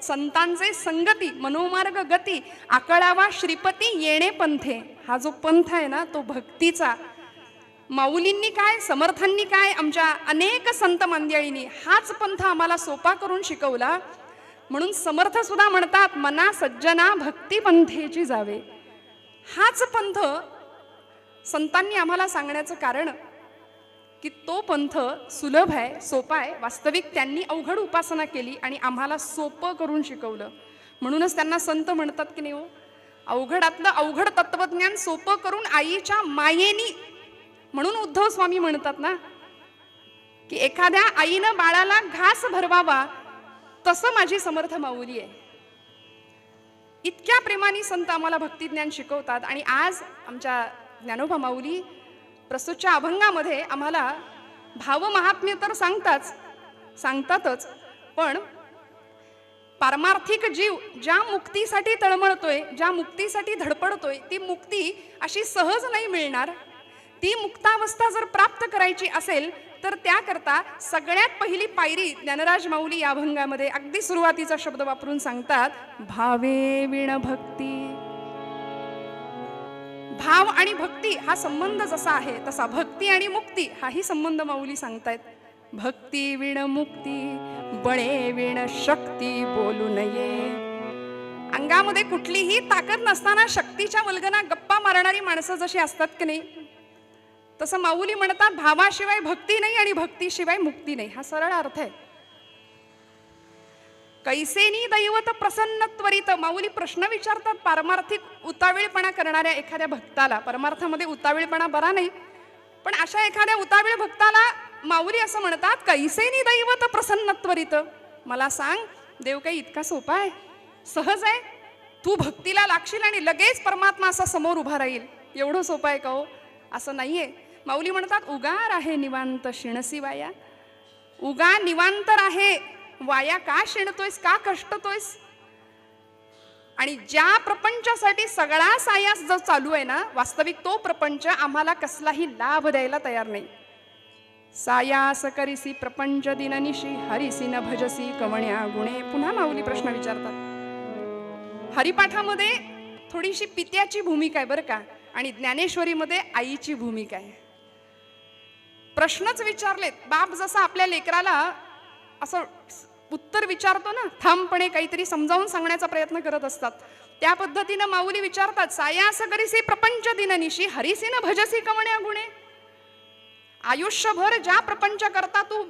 संतांचे संगती मनोमार्ग गती आकळावा श्रीपती येणे पंथे. हा जो पंथ आहे ना तो भक्तीचा. माऊलींनी काय, समर्थांनी काय, आमच्या अनेक संत मंडळींनी हाच पंथ आम्हाला सोपा करून शिकवला. म्हणून समर्थ सुद्धा म्हणतात मना सज्जना भक्ती पंथेची जावे. हाच पंथ संतांनी आम्हाला सांगण्याचं कारण की तो पंथ सुलभ आहे, सोपा आहे. वास्तविक त्यांनी अवघड उपासना केली आणि आम्हाला सोपं करून शिकवलं. म्हणूनच त्यांना संत म्हणतात की नाही हो, अवघडातलं अवघड तत्वज्ञान सोपं करून आईच्या मायेनी. म्हणून उद्धव स्वामी म्हणतात ना की एखाद्या आईनं बाळाला घास भरवावा तसं माझी समर्थ माऊली आहे. इतक्या प्रेमाने संत आम्हाला भक्तिज्ञान शिकवतात. आणि आज आमच्या ज्ञानोबा माऊली प्रस्तुतच्या अभंगामध्ये आम्हाला भाव महात्म्य तर सांगतातच, पण पारमार्थिक जीव ज्या मुक्तीसाठी तळमळतोय, ज्या मुक्तीसाठी धडपडतोय, ती मुक्ती अशी सहज नाही मिळणार. ती मुक्तावस्था जर प्राप्त करायची असेल तर त्याकरता सगळ्यात पहिली पायरी ज्ञानराज माऊली या अभंगामध्ये अगदी सुरुवातीचा शब्द वापरून सांगतात, भावे विण भक्ती. भाव आणि भक्ती हा संबंध जसा आहे तसा भक्ती आणि मुक्ती हाही संबंध माऊली सांगतायत. भक्ती विण मुक्ती बळे विण शक्ती बोलू नये. अंगामध्ये कुठलीही ताकद नसताना शक्तीच्या वल्गना गप्पा मारणारी माणसं जशी असतात की नाही, तसं माऊली म्हणतात भावाशिवाय भक्ती नाही आणि भक्तीशिवाय मुक्ती नाही. हा सरळ अर्थ आहे. कैसेनी दैवत प्रसन्न त्वरित. माऊली प्रश्न विचारतात पारमार्थिक उतावीळपणा करणाऱ्या एखाद्या भक्ताला. परमार्थामध्ये उतावीळपणा बरा नाही, पण अशा एखाद्या उतावीळ भक्ताला माऊली असं म्हणतात, कैसेनी दैवत प्रसन्न त्वरित. मला सांग, देव काही इतका सोपा आहे, सहज आहे? तू भक्तीला लागशील आणि लगेच परमात्मा असा समोर उभा राहील, एवढं सोपं आहे का हो? असं नाहीये. माऊली म्हणतात, उगार आहे निवांत शिणसी वाया. उगा निवांत आहे वाया, का शिणतोयस, का कष्टतोयस? आणि ज्या प्रपंचासाठी सगळा सायास जो चालू आहे ना, वास्तविक तो प्रपंच आम्हाला कसलाही लाभ द्यायला तयार नाही. सायास करिसी प्रपंच दिननिशी हरिसी न भजसी कवण्या गुणे. पुन्हा माऊली प्रश्न विचारतात. हरिपाठामध्ये थोडीशी पित्याची भूमिका आहे बरं का, आणि ज्ञानेश्वरीमध्ये आईची भूमिका आहे. प्रश्नच विचारलेत. बाप जसा आपल्या लेकराला असं उत्तर विचारतो ना, ठामपणे काहीतरी समजावून सांगण्याचा प्रयत्न करत असतात, त्या पद्धतीनं माऊली विचारतात, सायास करिसी प्रपंच दिननिशी हरिसी न भजसी कवण्या गुणे. आयुष्यभर ज्या प्रपंच करता तू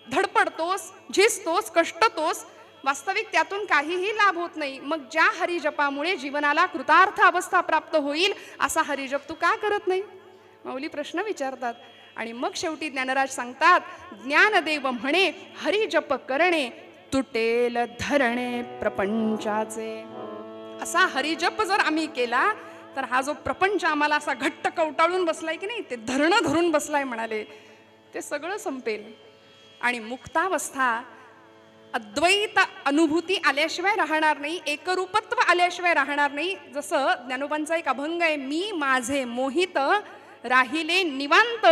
धडपडतोस, झिजतोस, कष्टतोस, वास्तविक त्यातून काहीही लाभ होत नाही. मग ज्या हरिजपामुळे जीवनाला कृतार्थ अवस्था प्राप्त होईल असा हरिजप तू का करत नाही? माऊली प्रश्न विचारतात. आणि मग शेवटी ज्ञानराज सांगतात, ज्ञानदेव म्हणे हरिजप करणे तुटेल धरणे प्रपंचाचे. असा हरिजप जर आम्ही केला तर हा जो प्रपंच आम्हाला असा घट्ट कवटाळून बसलाय की नाही, ते धरणं धरून बसलाय म्हणाले, ते सगळं संपेल. आणि मुक्तावस्था अद्वैत अनुभूती आल्याशिवाय राहणार नाही, एकरूपत्व आल्याशिवाय राहणार नाही. जसं ज्ञानोबांचा एक अभंग आहे, मी माझे मोहित राहिले निवांत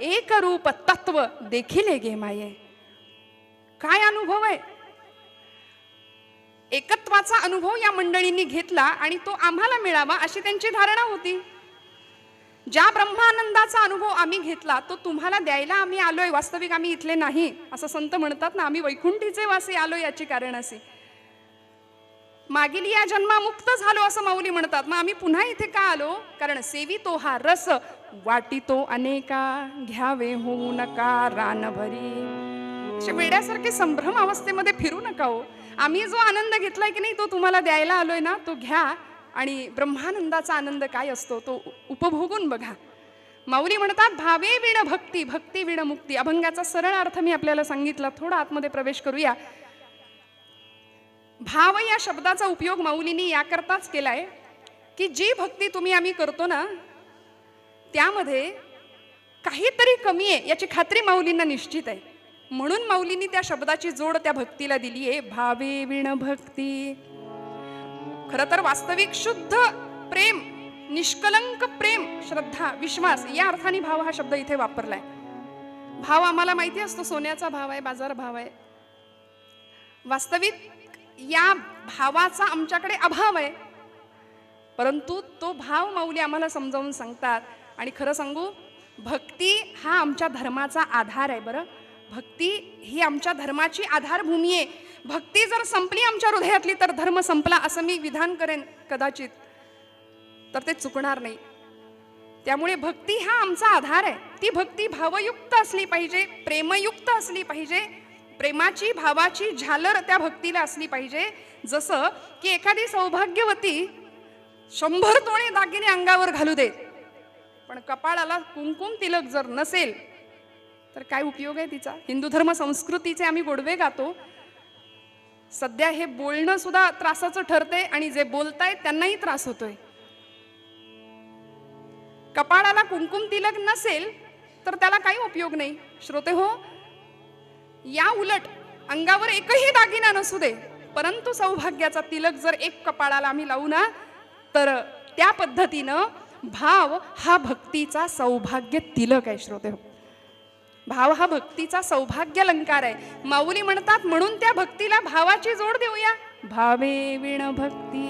एकरूप तत्व देखिले गे माये. काय अनुभव आहे? एकत्वाचा अनुभव या मंडळींनी घेतला आणि तो आम्हाला मिळावा अशी त्यांची धारणा होती. ज्या ब्रह्मानंदाचा अनुभव आम्ही घेतला तो तुम्हाला द्यायला आम्ही आलोय. वास्तविक आम्ही इथले नाही, असं संत म्हणतात ना, आम्ही वैकुंठीचे वासी आलो याची कारण असे. मागील या जन्मामुक्त झालो असं माऊली म्हणतात. मग आम्ही पुन्हा इथे का आलो? कारण सेवितो हा रस वाटितो अनेका घ्यावे होऊ नका रानभरी. अशा वेड्यासारखे संभ्रम अवस्थेमध्ये फिरू नका हो. आम्ही जो आनंद घेतलाय की नाही तो तुम्हाला द्यायला आलोय ना, तो घ्या आणि ब्रह्मानंदाचा आनंद काय असतो तो उपभोगून बघा. माऊली म्हणतात, भावे विण भक्ती भक्ती विण मुक्ती. अभंगाचा सरळ अर्थ मी आपल्याला सांगितला. थोडा आतमध्ये प्रवेश करूया. भाव या शब्दाचा उपयोग माऊलींनी याकरताच केलाय की जी भक्ती तुम्ही आम्ही करतो ना त्यामध्ये काहीतरी कमी आहे याची खात्री माऊलींना निश्चित आहे. म्हणून माऊलींनी त्या शब्दाची जोड त्या भक्तीला दिली आहे, भावे विण भक्ती. खरं तर वास्तविक शुद्ध प्रेम, निष्कलंक प्रेम, श्रद्धा, विश्वास या अर्थाने भाव हा शब्द इथे वापरलाय. भाव आम्हाला माहिती असतो सोन्याचा भाव आहे, बाजार भाव आहे. वास्तविक या भावाचा आमच्याकडे अभाव आहे, परंतु तो भाव माऊली आम्हाला समजावून सांगतात. आणि खरं सांगू, भक्ती हा आमच्या धर्माचा आधार आहे. बरं, भक्ती ही आमच्या धर्माची आधारभूमी आहे. भक्ती जर संपली आमच्या हृदयातली तर धर्म संपला असं मी विधान करेन कदाचित, तर ते चुकणार नाही. त्यामुळे भक्ती हा आमचा आधार आहे. ती भक्ती भावयुक्त असली पाहिजे, प्रेमयुक्त असली पाहिजे, प्रेमाची भावाची झालर त्या भक्तीला असली पाहिजे. जसं की एखादी सौभाग्यवती 100 तोळे दागिने अंगावर घालू दे, पण कपाळाला कुंकुम तिलक जर नसेल तर काय उपयोग आहे तिचा. हिंदू धर्म संस्कृतीचे आम्ही गोडवे गातो. सध्या हे बोलणं सुद्धा त्रासाचं ठरतंय आणि जे बोलतायत त्यांनाही त्रास होतोय. कपाळाला कुंकुम तिलक नसेल तर त्याला काही उपयोग नाही. श्रोते हो, या उलट अंगावर एकही दागिना नसू दे, परंतु सौभाग्याचा तिलक जर एक कपाळाला आम्ही लावू ना, तर त्या पद्धतीनं भाव हा भक्तीचा सौभाग्य तिलक आहे. श्रोते हो, भाव हा भक्तीचा सौभाग्य अलंकार आहे. माऊली म्हणतात, म्हणून त्या भक्तीला भावाची जोड देऊया. भावे विण भक्ती,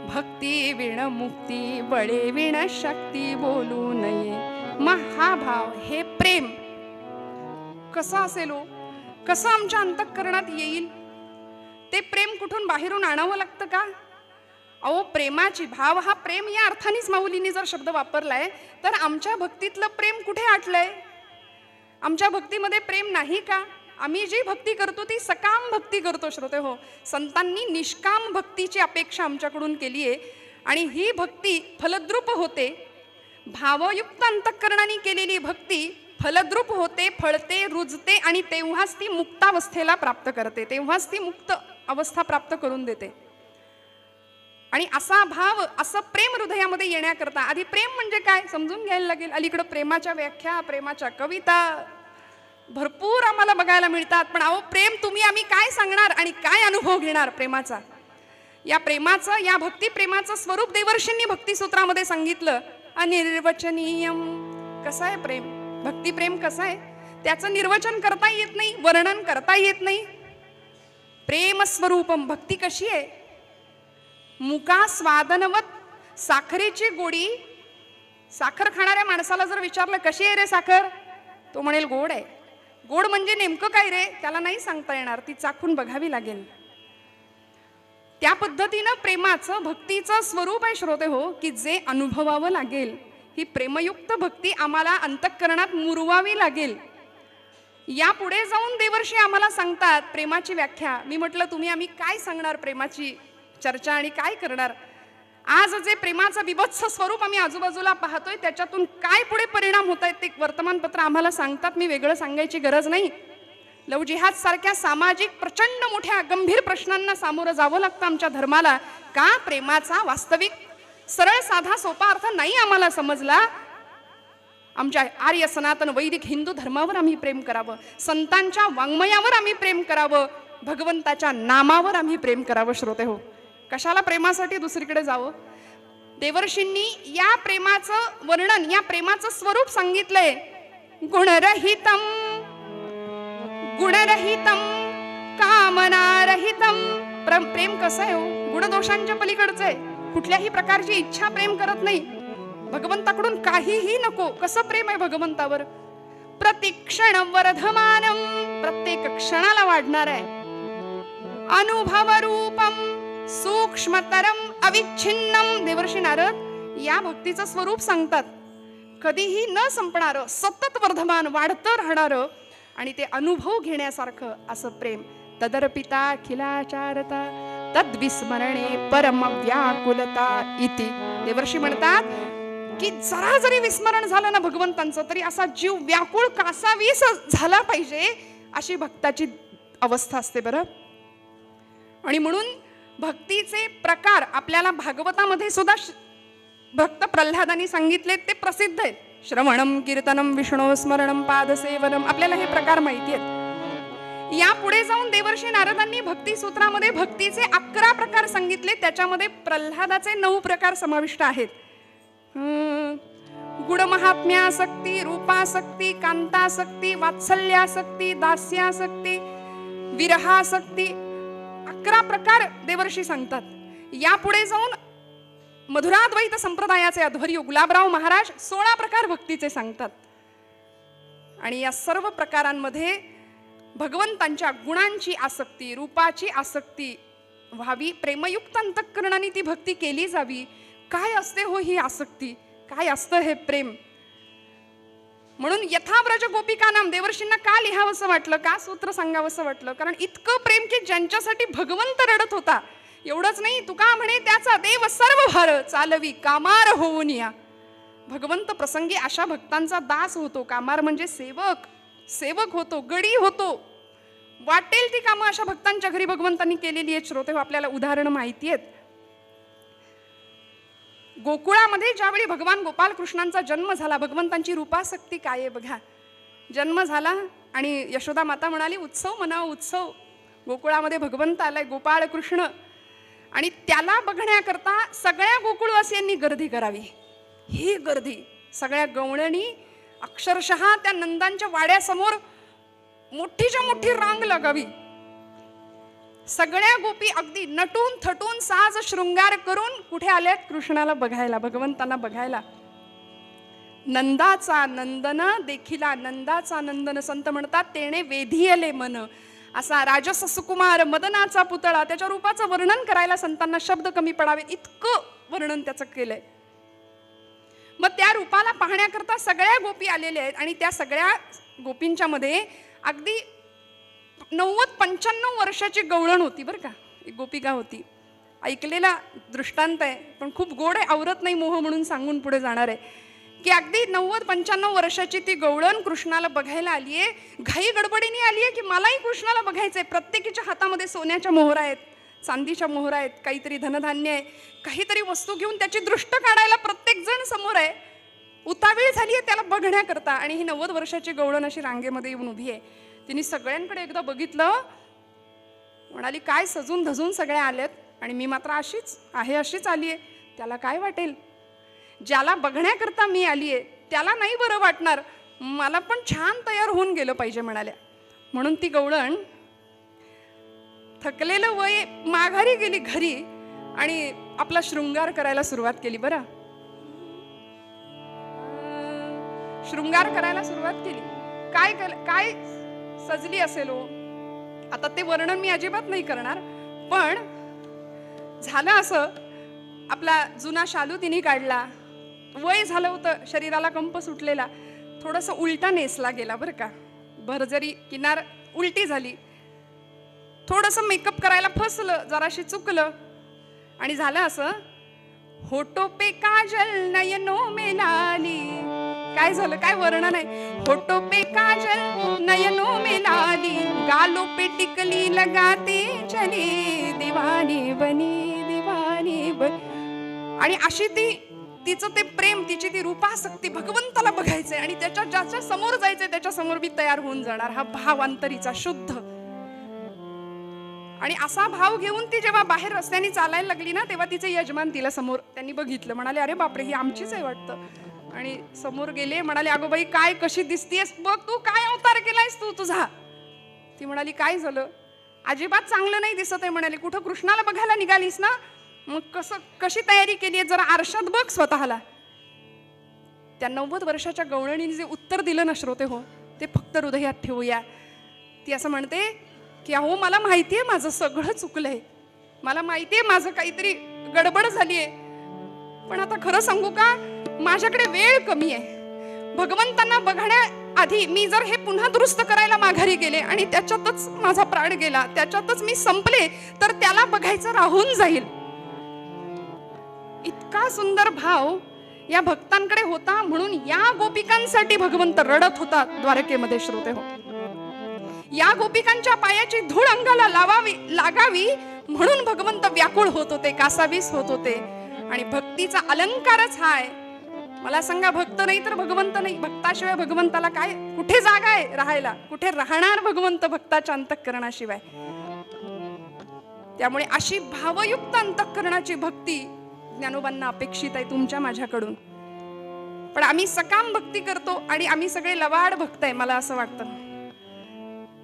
भक्ती विण मुक्ती, बळे विण शक्ती बोलू नये. मग हा भाव, हे प्रेम कसं असेल हो, कसं आमच्या अंतःकरणात येईल? ते प्रेम कुठून बाहेरून आणावं लागतं का? अहो, प्रेमाची, भाव हा प्रेम या अर्थानेच माऊलींनी जर शब्द वापरलाय, तर आमच्या भक्तीतलं प्रेम कुठे आटलंय? आमच्या भक्तीमध्ये प्रेम नाही का? आम्ही जी भक्ती करतो ती सकाम भक्ती करतो. श्रोते हो, संतांनी निष्काम भक्तीची अपेक्षा आमच्याकडून केली आहे आणि ही भक्ती फलद्रूप होते. भावयुक्त अंतःकरणाने केलेली भक्ती फलद्रूप होते, फळते, रुजते आणि तेव्हाच ती मुक्तावस्थेला प्राप्त करते, तेव्हाच ती मुक्त अवस्था प्राप्त करून देते. आणि असा भाव, असं प्रेम हृदयामध्ये येण्याकरता आधी प्रेम म्हणजे काय समजून घ्यायला लागेल. अलीकडं प्रेमाच्या व्याख्या, प्रेमाच्या कविता भरपूर आम्हाला बघायला मिळतात. पण अहो, प्रेम तुम्ही आम्ही काय सांगणार आणि काय अनुभव घेणार प्रेमाचा? या प्रेमाचं, या भक्ती प्रेमाचं स्वरूप देवर्षींनी भक्तिसूत्रामध्ये सांगितलं. अनिर्वचनीयम. कसं आहे प्रेम, भक्ती प्रेम कसं आहे? त्याचं निर्वचन करता येत नाही, वर्णन करता येत नाही. प्रेम स्वरूपम. भक्ती कशी आहे? मुका स्वादनवत. साखरेची गोडी. साखर खाणाऱ्या माणसाला जर विचारलं कशी आहे रे साखर, तो म्हणेल गोड आहे. गोड म्हणजे नेमकं काय रे, त्याला नाही सांगता येणार, ती चाखून बघावी लागेल. त्या पद्धतीनं प्रेमाचं, भक्तीचं स्वरूप आहे. श्रोते हो, की जे अनुभवावं लागेल. ही प्रेमयुक्त भक्ती आम्हाला अंतःकरणात मुरवावी लागेल. यापुढे जाऊन देवर्षी आम्हाला सांगतात प्रेमाची व्याख्या. मी म्हटलं, तुम्ही आम्ही काय सांगणार प्रेमाची चर्चा आणि काय करणार? आज जे प्रेमाचं बिभत्स स्वरूप आम्ही आजूबाजूला पाहतोय, त्याच्यातून काय पुढे परिणाम होत आहेत ते वर्तमानपत्र आम्हाला सांगतात. मी वेगळं सांगायची गरज नाही. लव जिहाद सारख्या सामाजिक प्रचंड मोठ्या गंभीर प्रश्नांना सामोरं जावं लागतं आमच्या धर्माला. का? प्रेमाचा वास्तविक सरळ साधा सोपा अर्थ नाही आम्हाला समजला. आमच्या आर्य सनातन वैदिक हिंदू धर्मावर आम्ही प्रेम करावं, संतांच्या वाङ्मयावर आम्ही प्रेम करावं, भगवंताच्या नामावर आम्ही प्रेम करावं. श्रोते हो, कशाला प्रेमासाठी दुसरीकडे जावं? देवर्षींनी या प्रेमाचं वर्णन, या प्रेमाचं स्वरूप सांगितलंय. गुणरहितम, गुणरहितम, कामनारहितम. प्रेम कसं आहे हो? गुणदोषांच्या पलीकडचं आहे. कुठल्याही प्रकारची इच्छा प्रेम करत नाही. भगवंताकडून काहीही नको. कसं प्रेम आहे भगवंतावर? प्रतिक्षण वर्धमानम. प्रत्येक क्षणाला वाढणार आहे. अनुभव रूपम, सूक्ष्मतरम, अविच्छिन्नम. देवर्षी नारद या भक्तीचं स्वरूप सांगतात. कधीही न संपणारं, सतत वर्धमान, वाढतं राहणारं आणि ते अनुभव घेण्यासारखं असं प्रेम. तदर्पिता खिलाचारता तद्विस्मरणे परम व्याकुलता इति. देवर्षी म्हणतात की जरा जरी विस्मरण झालं ना भगवंतांचं, तरी असा जीव व्याकुळ कासावीस झाला पाहिजे, अशी भक्ताची अवस्था असते. बरं, आणि म्हणून भक्तीचे प्रकार आपल्याला भागवतामध्ये सुद्धा भक्त प्रल्हादांनी सांगितले, ते प्रसिद्ध आहेत. श्रवणम, कीर्तनम, विष्णू स्मरणम, पादसेवनम. आपल्याला हे प्रकार माहिती आहेत. या पुढे जाऊन देवर्षी नारदांनी भक्ती सूत्रामध्ये भक्तीचे 11 प्रकार सांगितले. त्याच्यामध्ये प्रल्हादाचे 9 प्रकार समाविष्ट आहेत. गुणमहात्म्यासक्ती, रूपासक्ती, कांतासक्ती, वात्सल्यासक्ती, दास्यासक्ती, विरहासक्ती, 16 प्रकार देवर्षी सांगतात. यापुढे जाऊन मधुराद्वैत संप्रदायाचे अध्वर्यू गुलाबराव महाराज 16 प्रकार भक्तीचे सांगतात. आणि या सर्व प्रकारांमध्ये भगवंतांच्या गुणांची आसक्ती, रूपाची आसक्ती व्हावी, प्रेमयुक्त अंतःकरणाने ती भक्ती केली जावी. काय असते हो ही आसक्ती, काय असतं हे प्रेम? म्हणून यथाव्रज गोपिकानाम देवर्षींना का लिहावंसं वाटलं, का सूत्र सांगावंसं वाटलं? कारण इतकं प्रेम की ज्यांच्यासाठी भगवंत रडत होता. एवढंच नाही, तुका म्हणे त्याचा देव सर्व भार चालवी कामार होऊन या. भगवंत प्रसंगी अशा भक्तांचा दास होतो. कामार म्हणजे सेवक, सेवक होतो, गडी होतो. वाटेल ती कामं अशा भक्तांच्या घरी भगवंतांनी केलेली आहेत. श्रोते हो, आपल्याला उदाहरणं माहिती आहेत. गोकुळामध्ये ज्यावेळी भगवान गोपाल कृष्णांचा जन्म झाला, भगवंतांची रूपासक्ती काय आहे बघा. जन्म झाला आणि यशोदा माता म्हणाली, उत्सव म्हणावं, उत्सव. गोकुळामध्ये भगवंत आलाय, गोपाळ कृष्ण, आणि त्याला बघण्याकरता सगळ्या गोकुळवासियांनी गर्दी करावी. ही गर्दी सगळ्या गवळणी अक्षरशः त्या नंदांच्या वाड्यासमोर मोठीच्या मोठी रांग लागावी. सगळ्या गोपी अगदी नटून थटून साज शृंगार करून कुठे आल्यात? कृष्णाला बघायला, भगवंतांना बघायला. नंदाचा नंदन देखिला, नंदाचा नंदन संत म्हणतात तेणे वेधियले मन. असा राजस सुकुमार मदनाचा पुतळा, त्याच्या रूपाचं वर्णन करायला संतांना शब्द कमी पडावे इतकं वर्णन त्याचं केलंय. मग त्या रूपाला पाहण्याकरता सगळ्या गोपी आलेल्या आहेत. आणि त्या सगळ्या गोपींच्या मध्ये अगदी 90-95 वर्षाची गवळण होती बरं का. एक गोपिका होती. ऐकलेला दृष्टांत आहे पण खूप गोड आहे, आवरत नाही मोह म्हणून सांगून पुढे जाणार आहे की अगदी 90-95 वर्षाची ती गवळण कृष्णाला बघायला आलीये. घाई गडबडीने आलीये की मलाही कृष्णाला बघायचंय. प्रत्येकीच्या हातामध्ये सोन्याच्या मोहरा आहेत, चांदीच्या मोहरा आहेत, काहीतरी धनधान्य आहे, काहीतरी वस्तू घेऊन त्याची दृष्ट काढायला प्रत्येक जण समोर आहे. उतावीळ झाली आहे त्याला बघण्याकरता. आणि ही 90 वर्षाची गवळण अशी रांगेमध्ये येऊन उभी आहे. तिने सगळ्यांकडे एकदा बघितलं, म्हणाली काय सजून धजून सगळ्या आल्यात आणि मी मात्र अशीच आहे, अशीच आली आहे. त्याला काय वाटेल? ज्याला बघण्याकरता मी आली आहे त्याला नाही बरं वाटणार, मला पण छान तयार होऊन गेलं पाहिजे म्हणाल्या. म्हणून ती गवळण थकलेलं वय माघारी गेली घरी आणि आपला शृंगार करायला सुरुवात केली. बरं, शृंगार करायला सुरुवात केली. काय सजली असेल हो, आता ते वर्णन मी अजिबात नाही करणार. पण झालं असं, आपला जुना शालू तिने काढला, वय झालं होतं, शरीराला कंप सुटलेला, थोडंसं उलटा नेसला गेला बरं का. भरजरी किनार उलटी झाली, थोडंसं मेकअप करायला फसलं, जराशी चुकलं आणि झालं असं, होठो पे काजल नयनो में लाली. काय झालं, काय वर्णन आहे? होठो पे काजल नयनो में लाली, गालों पे टिकली लगाते चले, दीवानी बनी दीवानी बनी. आणि अशी तिचं ते प्रेम, तिची ती रूपासक्ती, भगवंताला बघायचंय आणि ज्याच्या समोर जायचंय त्याच्या समोर मी तयार होऊन जाणार, हा भाव अंतरीचा शुद्ध. आणि असा भाव घेऊन ती जेव्हा बाहेर रस्त्याने चालायला लागली ना, तेव्हा तिचे यजमान तिला समोर त्यांनी बघितलं, म्हणाले अरे बापरे ही आमचीच आहे वाटतं. आणि समोर गेले, म्हणाले अगो बाई काय कशी दिसतीयस, बघ तू काय अवतार केलायस तू तुझा. ती म्हणाली काय झालं, अजिबात चांगलं नाही दिसत आहे म्हणाली. कुठं कृष्णाला बघायला निघालीस ना, मग कशी तयारी केली आहे, जरा आरशात बघ स्वतःला. त्या 90 वर्षाच्या गवळणीने जे उत्तर दिलं ना श्रोते हो, ते फक्त हृदयात ठेवूया. ती असं म्हणते की अहो मला माहितीये माझं सगळं चुकलंय, मला माहितीये माझं काहीतरी गडबड झालीये, पण आता खरं सांगू का, माझ्याकडे वेळ कमी आहे. भगवंतांना बघण्याआधी मी जर हे पुन्हा दुरुस्त करायला माघारी गेले आणि त्याच्यातच माझा प्राण गेला, त्याच्यातच मी संपले, तर त्याला बघायचं राहून जाईल. इतका सुंदर भाव या भक्तांकडे होता. म्हणून या गोपिकांसाठी भगवंत रडत होता द्वारकेमध्ये श्रोते हो. या गोपिकांच्या पायाची धूळ अंगाला लागावी म्हणून भगवंत व्याकुळ होत होते, कासावीस होत होते. आणि भक्तीचा अलंकारच हा आहे. मला सांगा, भक्त नाही तर भगवंत नाही. भक्ताशिवाय भगवंताला काय, कुठे जागा आहे राहायला, कुठे राहणार भगवंत भक्ताच्या अंतःकरणाशिवाय. त्यामुळे अशी भावयुक्त अंतःकरणाची भक्ती ज्ञानोबांना अपेक्षित आहे तुमच्या माझ्याकडून. पण आम्ही सकाम भक्ती करतो आणि आम्ही सगळे लवाड भक्त आहे. मला असं वाटतं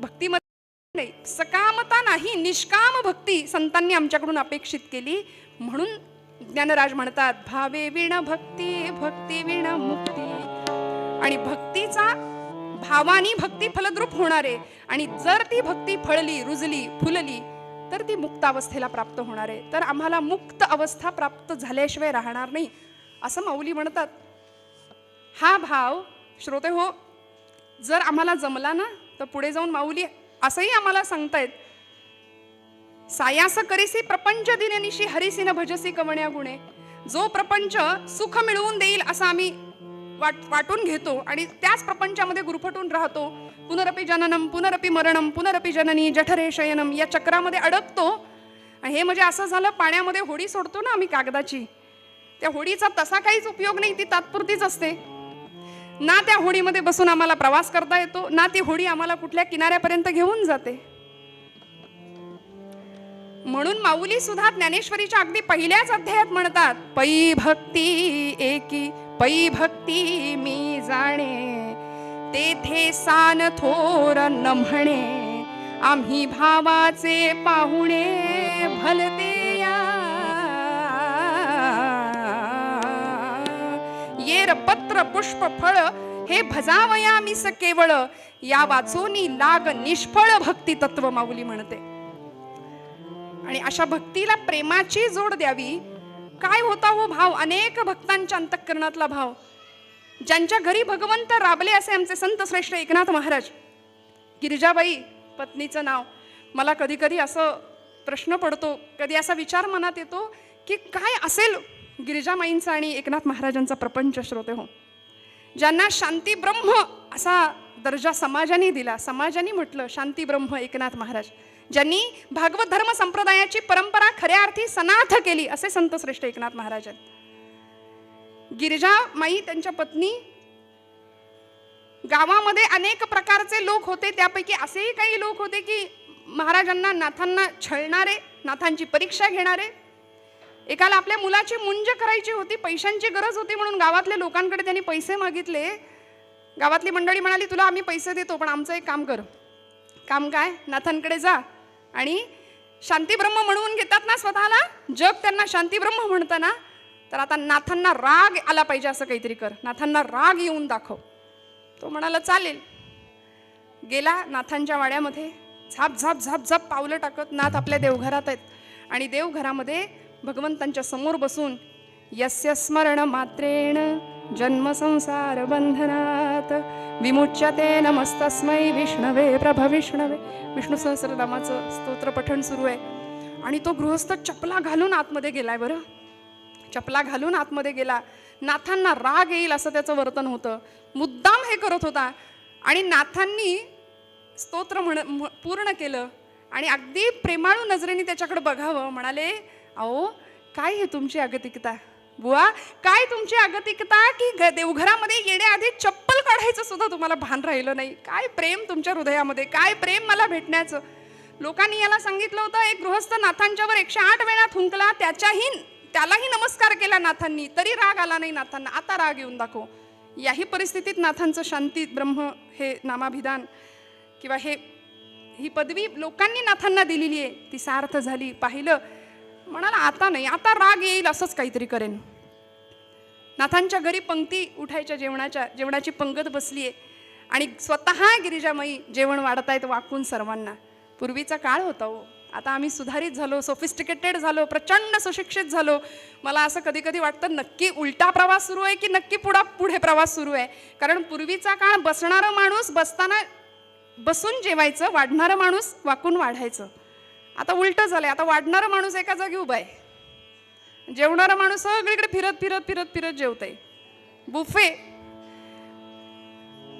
भक्तीमध्ये नाही, सकामता नाही. ही निष्काम भक्ती संतांनी आमच्याकडून अपेक्षित केली. म्हणून ज्ञानराज म्हणतात, भावे विण भक्ती, भक्ती विण मुक्ती. आणि भक्तीचा भावानी भक्ती फलद्रूप होणार आहे. आणि जर ती भक्ती फळली, रुजली, फुलली तर ती मुक्त अवस्थेला प्राप्त होणार आहे. तर आम्हाला मुक्त अवस्था प्राप्त झाल्याशिवाय राहणार नाही असं माऊली म्हणतात. हा भाव श्रोते हो जर आम्हाला जमला ना तर पुढे जाऊन माऊली असंही आम्हाला सांगतायत, सायास करीसी प्रपंच दिननिशी हरिसी न भजसी कवण्या गुणे. जो प्रपंच सुख मिळवून देईल असं आम्ही वाटून घेतो आणि त्याच प्रपंचामध्ये गुरफटून राहतो. पुनरपि जननम पुनरपि मरणम पुनरपि जननी जठरे शयनम या चक्रामध्ये अडकतो. आणि हे म्हणजे असं झालं, पाण्यामध्ये होडी सोडतो ना आम्ही कागदाची, त्या होडीचा तसा काहीच उपयोग नाही, ती तात्पुरतीच असते. ना त्या होडीमध्ये बसून आम्हाला प्रवास करता येतो, ना ती होडी आम्हाला कुठल्या किनाऱ्यापर्यंत घेऊन जाते. म्हणून माऊली सुद्धा ज्ञानेश्वरीच्या अगदी पहिल्याच अध्यायात म्हणतात, पै भक्ती एकी पै भक्ती मी जाणे, तेथे सान थोर न म्हणे, आम्ही भावाचे पाहुणे भलते या. येर पत्र पुष्प फळ हे भजावया मिस केवळ, या वाचोनी लाग निष्फळ भक्ती तत्व माऊली म्हणते. आणि अशा भक्तीला प्रेमाची जोड द्यावी. काय होता हो भाव, अनेक भक्तांच्या अंतःकरणातला भाव. ज्यांच्या घरी भगवंत राबले असे आमचे संत श्रेष्ठ एकनाथ महाराज. गिरिजाबाई पत्नीचं नाव. मला कधी कधी असं प्रश्न पडतो, कधी असा विचार मनात येतो की काय असेल गिरिजामाईंचा आणि एकनाथ महाराजांचा प्रपंच. श्रोते हो, ज्यांना शांती ब्रह्म असा दर्जा समाजाने दिला, समाजाने म्हटलं शांती ब्रह्म एकनाथ महाराज, ज्यांनी भागवत धर्म संप्रदायाची परंपरा खऱ्या अर्थी सनाथ केली असे संत श्रेष्ठ एकनाथ महाराज आहेत. गिरिजामाई त्यांच्या पत्नी. गावामध्ये अनेक प्रकारचे लोक होते, त्यापैकी असेही काही लोक होते की महाराजांना नाथांना छळणारे, नाथांची परीक्षा घेणारे. एकाला आपल्या मुलाची मुंज करायची होती, पैशांची गरज होती म्हणून गावातल्या लोकांकडे त्यांनी पैसे मागितले. गावातली मंडळी म्हणाली, तुला आम्ही पैसे देतो पण आमचं एक काम कर. काम काय? नाथांकडे जा आणि शांतीब्रह्म म्हणून घेतात ना स्वतःला, जग त्यांना शांतीब्रह्म म्हणतं ना, तर आता नाथांना राग आला पाहिजे असं काहीतरी कर, नाथांना राग येऊन दाखव. तो म्हणाला चालेल. गेला नाथांच्या वाड्यामध्ये, झाप झाप झाप झाप पावलं टाकत नाथ आपल्या देवघरात आहेत. आणि देवघरामध्ये भगवंतांच्या समोर बसून यस्य स्मरण मात्रेण जन्म संसार बंधनात विमुच्यते नमस्तस्मै विष्णवे प्रभ विष्णवे. विष्णू सहस्रनामाचं स्तोत्र पठण सुरू आहे. आणि तो गृहस्थ चपला घालून आतमध्ये गेलाय. बरं, चपला घालून आतमध्ये गेला. नाथांना राग येईल असं त्याचं वर्तन होतं, मुद्दाम हे करत होता. आणि नाथांनी स्तोत्र पूर्ण केलं आणि अगदी प्रेमाळू नजरेने त्याच्याकडे बघावं. म्हणाले, अहो काय हे तुमची अगतिकता बुवा, काय तुमची अगतिकता की देवघरामध्ये येण्याआधी चप्पल काढायचं सुद्धा तुम्हाला भान राहिलं नाही. काय प्रेम तुमच्या हृदयामध्ये, काय प्रेम मला भेटण्याचं. लोकांनी याला सांगितलं होतं, एक गृहस्थ नाथांच्यावर 108 वेळा थुंकला, त्यालाही नमस्कार केला नाथांनी, तरी राग आला नाही नाथांना. आता राग येऊन दाखव. याही परिस्थितीत नाथांचं शांती ब्रह्म हे नामाभिधान किंवा ही पदवी लोकांनी नाथांना दिलेली आहे, ती सार्थ झाली. पाहिलं, म्हणाला आता नाही, आता राग येईल असंच काहीतरी करेन. नाथांच्या घरी पंक्ती उठायच्या, जेवणाची पंगत बसली आहे आणि स्वतः गिरिजामाई जेवण वाढतायत वाकून सर्वांना. पूर्वीचा काळ होता हो, आता आम्ही सुधारित झालो, सोफिस्टिकेटेड झालो, प्रचंड सुशिक्षित झालो. मला असं कधी कधी वाटतं नक्की उलटा प्रवास सुरू आहे की नक्की पुढे प्रवास सुरू आहे. कारण पूर्वीचा काळ बसणारा माणूस बसताना बसून जेवायचं, वाढणारा माणूस वाकून वाढायचं. आता उलटं झालंय, आता वाढणारा माणूस एका जागी उभा आहे, जेवणारा माणूस सगळीकडे फिरत फिरत फिरत फिरत जेवतंय. बुफे.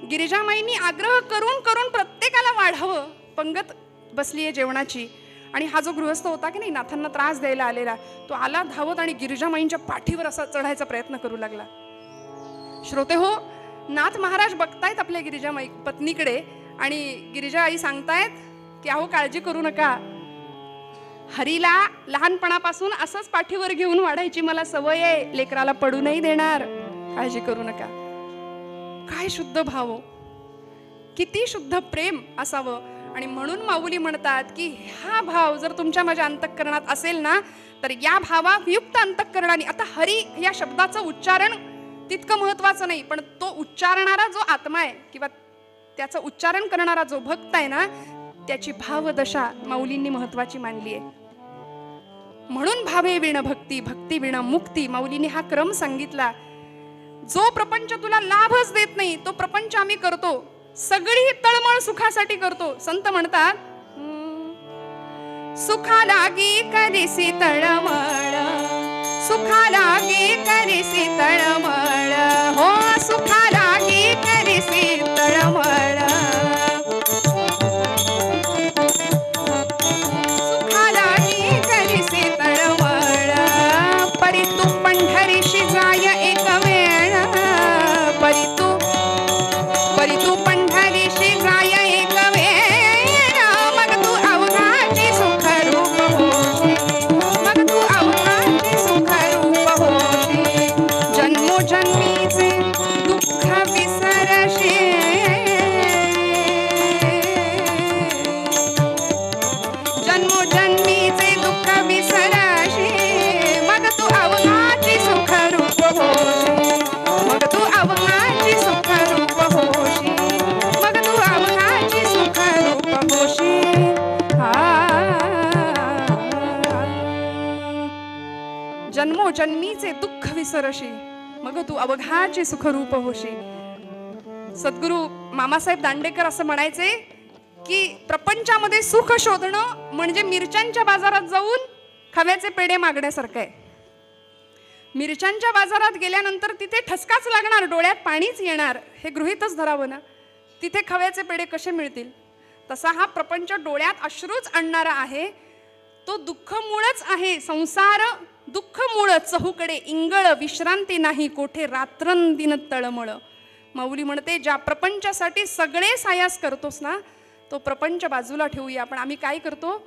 गिरिजामाईंनी आग्रह करून करून प्रत्येकाला वाढावं. पंगत बसली आहे जेवणाची आणि हा जो गृहस्थ होता की नाही नाथांना त्रास द्यायला आलेला, तो आला धावत आणि गिरिजामाईंच्या पाठीवर असा चढायचा प्रयत्न करू लागला. श्रोते हो, नाथ महाराज बघतायत आपल्या गिरिजामाई पत्नीकडे आणि गिरिजा आई सांगतायत की अहो काळजी करू नका, हरीला लहानपणापासून असंच पाठीवर घेऊन वाढायची मला सवय आहे, लेकराला पडू नाही देणार, काळजी करू नका. काय शुद्ध भाव, किती शुद्ध प्रेम असावं. आणि म्हणून माऊली म्हणतात की हा भाव जर तुमच्या माझ्या अंतःकरणात असेल ना, तर या भावायुक्त अंतःकरणाने, आता हरी या शब्दाचं उच्चारण तितकं महत्वाचं नाही, पण तो उच्चारणारा जो आत्मा आहे किंवा त्याचं उच्चारण करणारा जो भक्त आहे ना, त्याची भावदशा माऊलींनी महत्वाची मानली आहे. म्हणून भावे विण भक्ती, भक्ती विण मुक्ती, माऊलींनी हा क्रम सांगितला. जो प्रपंच तुला लाभच देत नाही तो प्रपंच आम्ही करतो, सगळी तळमळ सुखासाठी करतो. संत म्हणतात, सुखा लागी करीसी तळमळ, सुखा लागी करीसी तळमळ, हो सुखा लागी करीसी तळमळ, सुखा लागी करीसी तळमळ, परी तू पंढरीशी जाय एक वेळ, परी तू पंढरीशी जाय एक वेळ, मग तू अवघाची सुख रूप होशी, मग तू अवघाची सुख रूप होशी, जन्मोजन्मीचे दुःख विसरशी, जन्मोजन्मीचे दुःख विसरशी, मग तू अवघाची सुख रूप होशी, मग तू अवघाची सुख रूप होशी, मग तू अवघाची सुख रूप होशी. जन्मोजन्मीचे दुःख विसरशी, मग तू अवघाची सुख रूप होशी. सद्गुरु मामासाहेब दांडेकर असं म्हणायचे की प्रपंचामध्ये सुख शोधणं म्हणजे मिरच्यांच्या बाजारात जाऊन खव्याचे पेढे मागण्यासारखं आहे. मिरच्यांच्या बाजारात गेल्यानंतर तिथे ठसकाच लागणार, डोळ्यात पाणीच येणार, हे गृहीतच धरावं ना. तिथे खव्याचे पेढे कसे मिळतील? तसा हा प्रपंच डोळ्यात अश्रूच आणणारा आहे. तो दुःख मूळच आहे. संसार दुःख मूळ, चहूकडे इंगळ, विश्रांती नाही कोठे रात्रंदिन तळमळ. माऊली म्हणते, ज्या प्रपंचासाठी सगळे सायास करतोस ना, तो प्रपंच बाजूला ठेवूया. पण आम्ही काय करतो?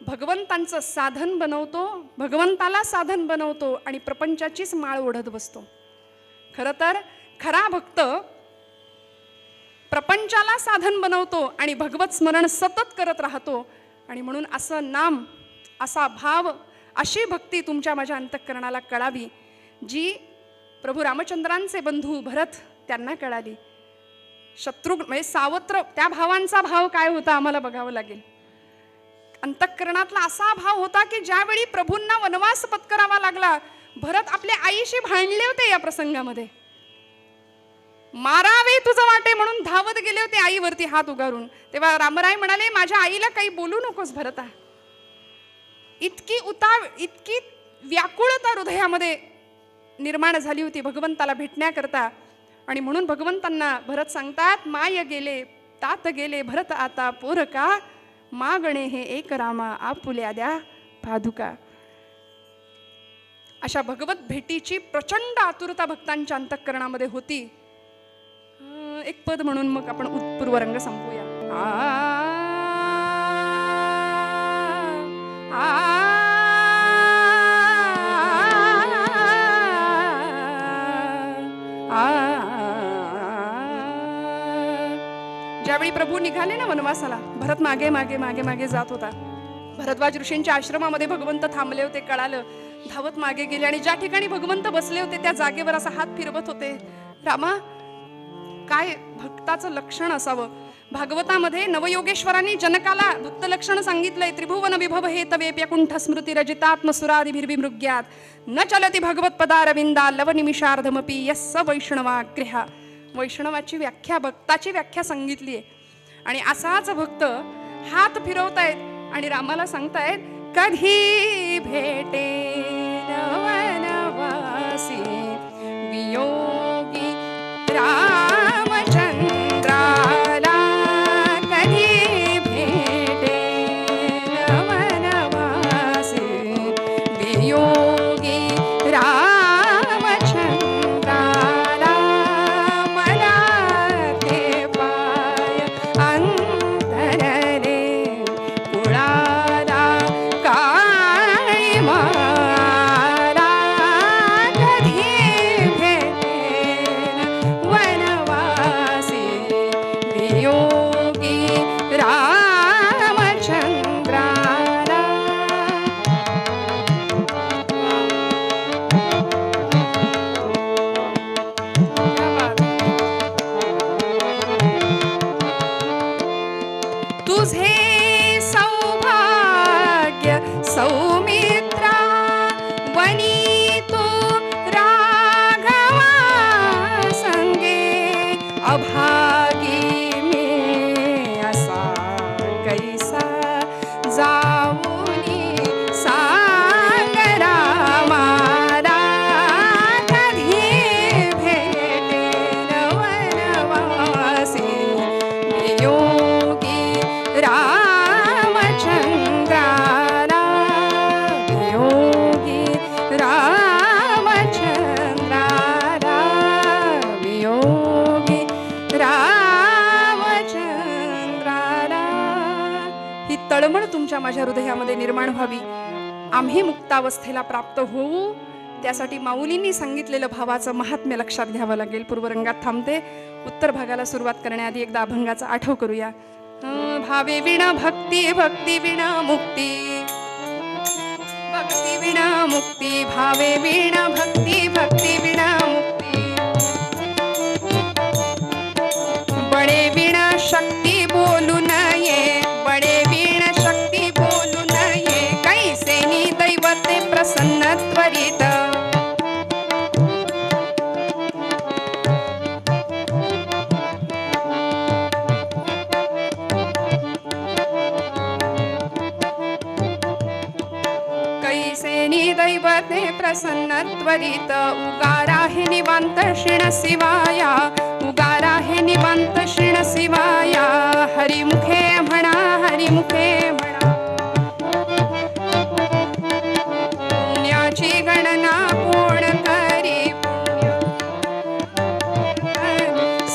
भगवंतांचं साधन बनवतो, भगवंताला साधन बनवतो आणि प्रपंचाचीच माळ ओढत बसतो. खरं तर खरा भक्त प्रपंचाला साधन बनवतो आणि भगवत स्मरण सतत करत राहतो. आणि म्हणून असं नाम, असा भाव, अशी भक्ती तुमच्या माझ्या अंतःकरणाला कळावी, जी प्रभू रामचंद्रांचे बंधू भरत त्यांना कळाली. शत्रुघ्न म्हणजे सावत्र, त्या भावांचा भाव काय होता आम्हाला बघावं लागेल. अंतःकरणातला असा भाव होता की ज्यावेळी प्रभूंना वनवास पत्करावा लागला, भरत आपल्या आईशी भांडले होते. या प्रसंगामध्ये मारावे तुझं वाटे म्हणून धावत गेले होते आईवरती हात उगारून. तेव्हा रामराय म्हणाले, माझ्या आईला काही बोलू नकोस भरता. इतकी व्याकुळता हृदयामध्ये निर्माण झाली होती भगवंताला भेटण्याकरता. आणि म्हणून भगवंतांना भरत सांगतात, माय गेले तात गेले भरत आता पोरका, मागणे हे एक रामा आपुल्या द्या पादुका. अशा भगवत भेटीची प्रचंड आतुरता भक्तांच्या अंतःकरणामध्ये होती. एक पद म्हणून मग आपण पूर्वरंग संपूया. ज्यावेळी प्रभू निघाले ना वनवासाला, भरत मागे मागे मागे मागे जात होता. भरद्वाज ऋषींच्या आश्रमामध्ये भगवंत थांबले होते, कळालं, धावत मागे गेले आणि ज्या ठिकाणी भगवंत बसले होते त्या जागेवर असा हात फिरवत होते. रामा, काय भक्ताचं लक्षण असावं. भागवतामध्ये नवयोगेश्वरांनी जनकाला भक्त लक्षण सांगितलंय. त्रिभुवन विभव हे तवेप्य कुंठ स्मृती रजितात्मसुरादिभिर्विमृग्यात न चलती भगवत पदारविंदा लव निमिषार्धमपि यस्स वैष्णवाग्रहा. वैष्णवाची व्याख्या, भक्ताची व्याख्या सांगितली आहे. आणि असाच भक्त हात फिरवतायत आणि रामाला सांगतायत, कधी भेटे वनवासी वियोगी रामचंद्राला, कधी भेटे वनवासी वियोगी रामचंद्राला, मला ते पाय अंतरले कुळाला काळी माला, निर्माण व्हावी, आम्ही मुक्तावस्थेला प्राप्त होऊ, त्यासाठी माऊलींनी सांगितलेलं भावाचं महात्म्य लक्षात घ्यावं लागेल. पूर्वरंगात थांबते. उत्तर भागाला सुरुवात करण्याआधी एकदा अभंगाचा आठव करूया. भावे विना भक्ती, भक्ती विना मुक्ती, भक्ती विना मुक्ती, भावे विना भक्ती, भक्ती विना मुक्ती, बळे विना शक्ती बोलू नये, बळे विना शक्ती बोलू नये, कैसेनी दैवते प्रसन्न त्वरित, दैवते प्रसन्न त्वरित, उगारा हे निवांत क्षीण शिवाया, उगारा हे निवांत क्षीण शिवाया, हरिमुखे म्हणा, हरिमुखे म्हणा, पुण्याची गणना कोण करी,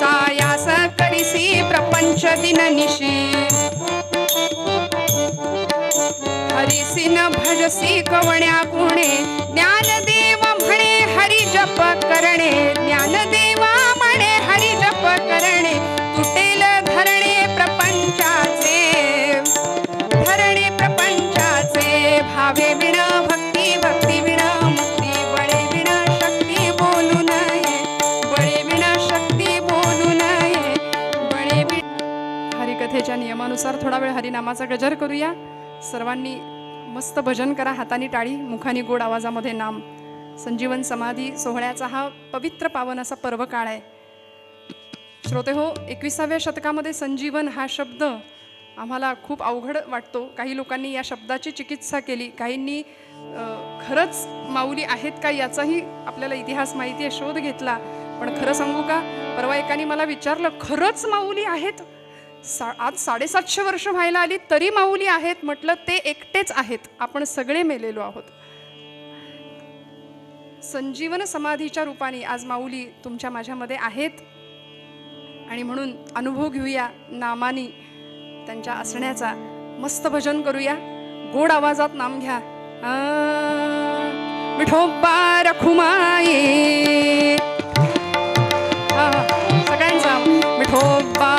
सायास करिसी प्रपंच दिननिशी, हरिसिन भजसी कवण्या गुणे, ज्ञानदेव म्हणे हरि जप करणे, ज्ञानदेवा म्हणे हरि जप करणे, तुटेल धरणे प्रपंचाचे, धरणे प्रपंचाचे, भावे विना भक्ती, भक्ती विना मुक्ती, बळे विना शक्ती बोलू नये, बळे विना शक्ती बोलू नये, बळे विना. हरिकथेच्या नियमानुसार थोडा वेळ हरिनामाचा गजर करूया. सर्वांनी मस्त भजन करा, हातानी टाळी, मुखानी गोड आवाजामध्ये नाम. संजीवन समाधी सोहळ्याचा हा पवित्र पावन असा पर्व काळ आहे. श्रोते हो, 21व्या शतकामध्ये संजीवन हा शब्द आम्हाला खूप अवघड वाटतो. काही लोकांनी या शब्दाची चिकित्सा केली, काहींनी खरंच माऊली आहेत का याचाही आपल्याला इतिहास माहिती आहे, शोध घेतला. पण खरं सांगू का, परवा एकाने मला विचारलं, खरंच माऊली आहेत? आज 750 वर्ष व्हायला आली तरी माऊली आहेत? म्हटलं ते एकटेच आहेत, आपण सगळे मेलेलो आहोत. संजीवन समाधीच्या रूपाने आज माऊली तुमच्या माझ्यामध्ये आहेत आणि म्हणून अनुभव घेऊया नामानी त्यांच्या असण्याचा. मस्त भजन करूया, गोड आवाजात नाम घ्या. विठोबा रखुमाई, सगळ्यांचा विठोबा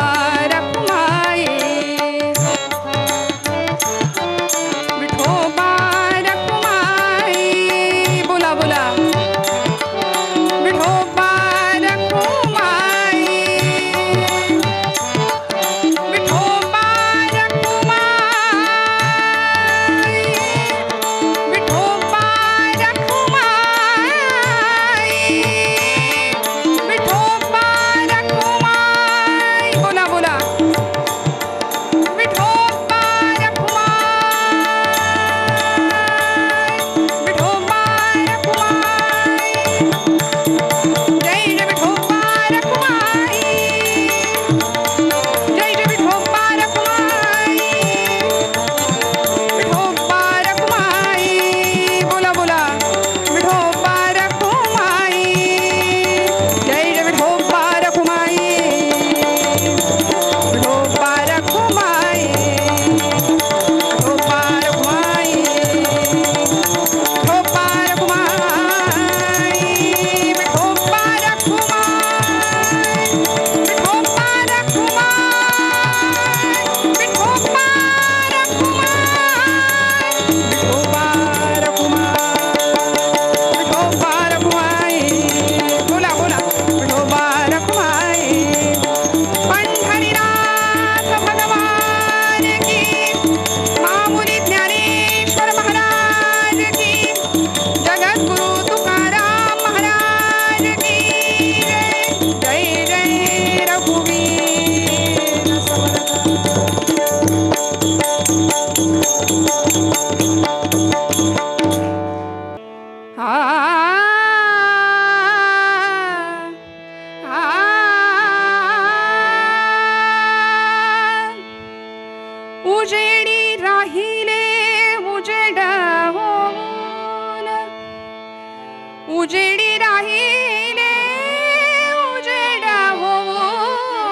उजेडी राहिले उजेडा होऊन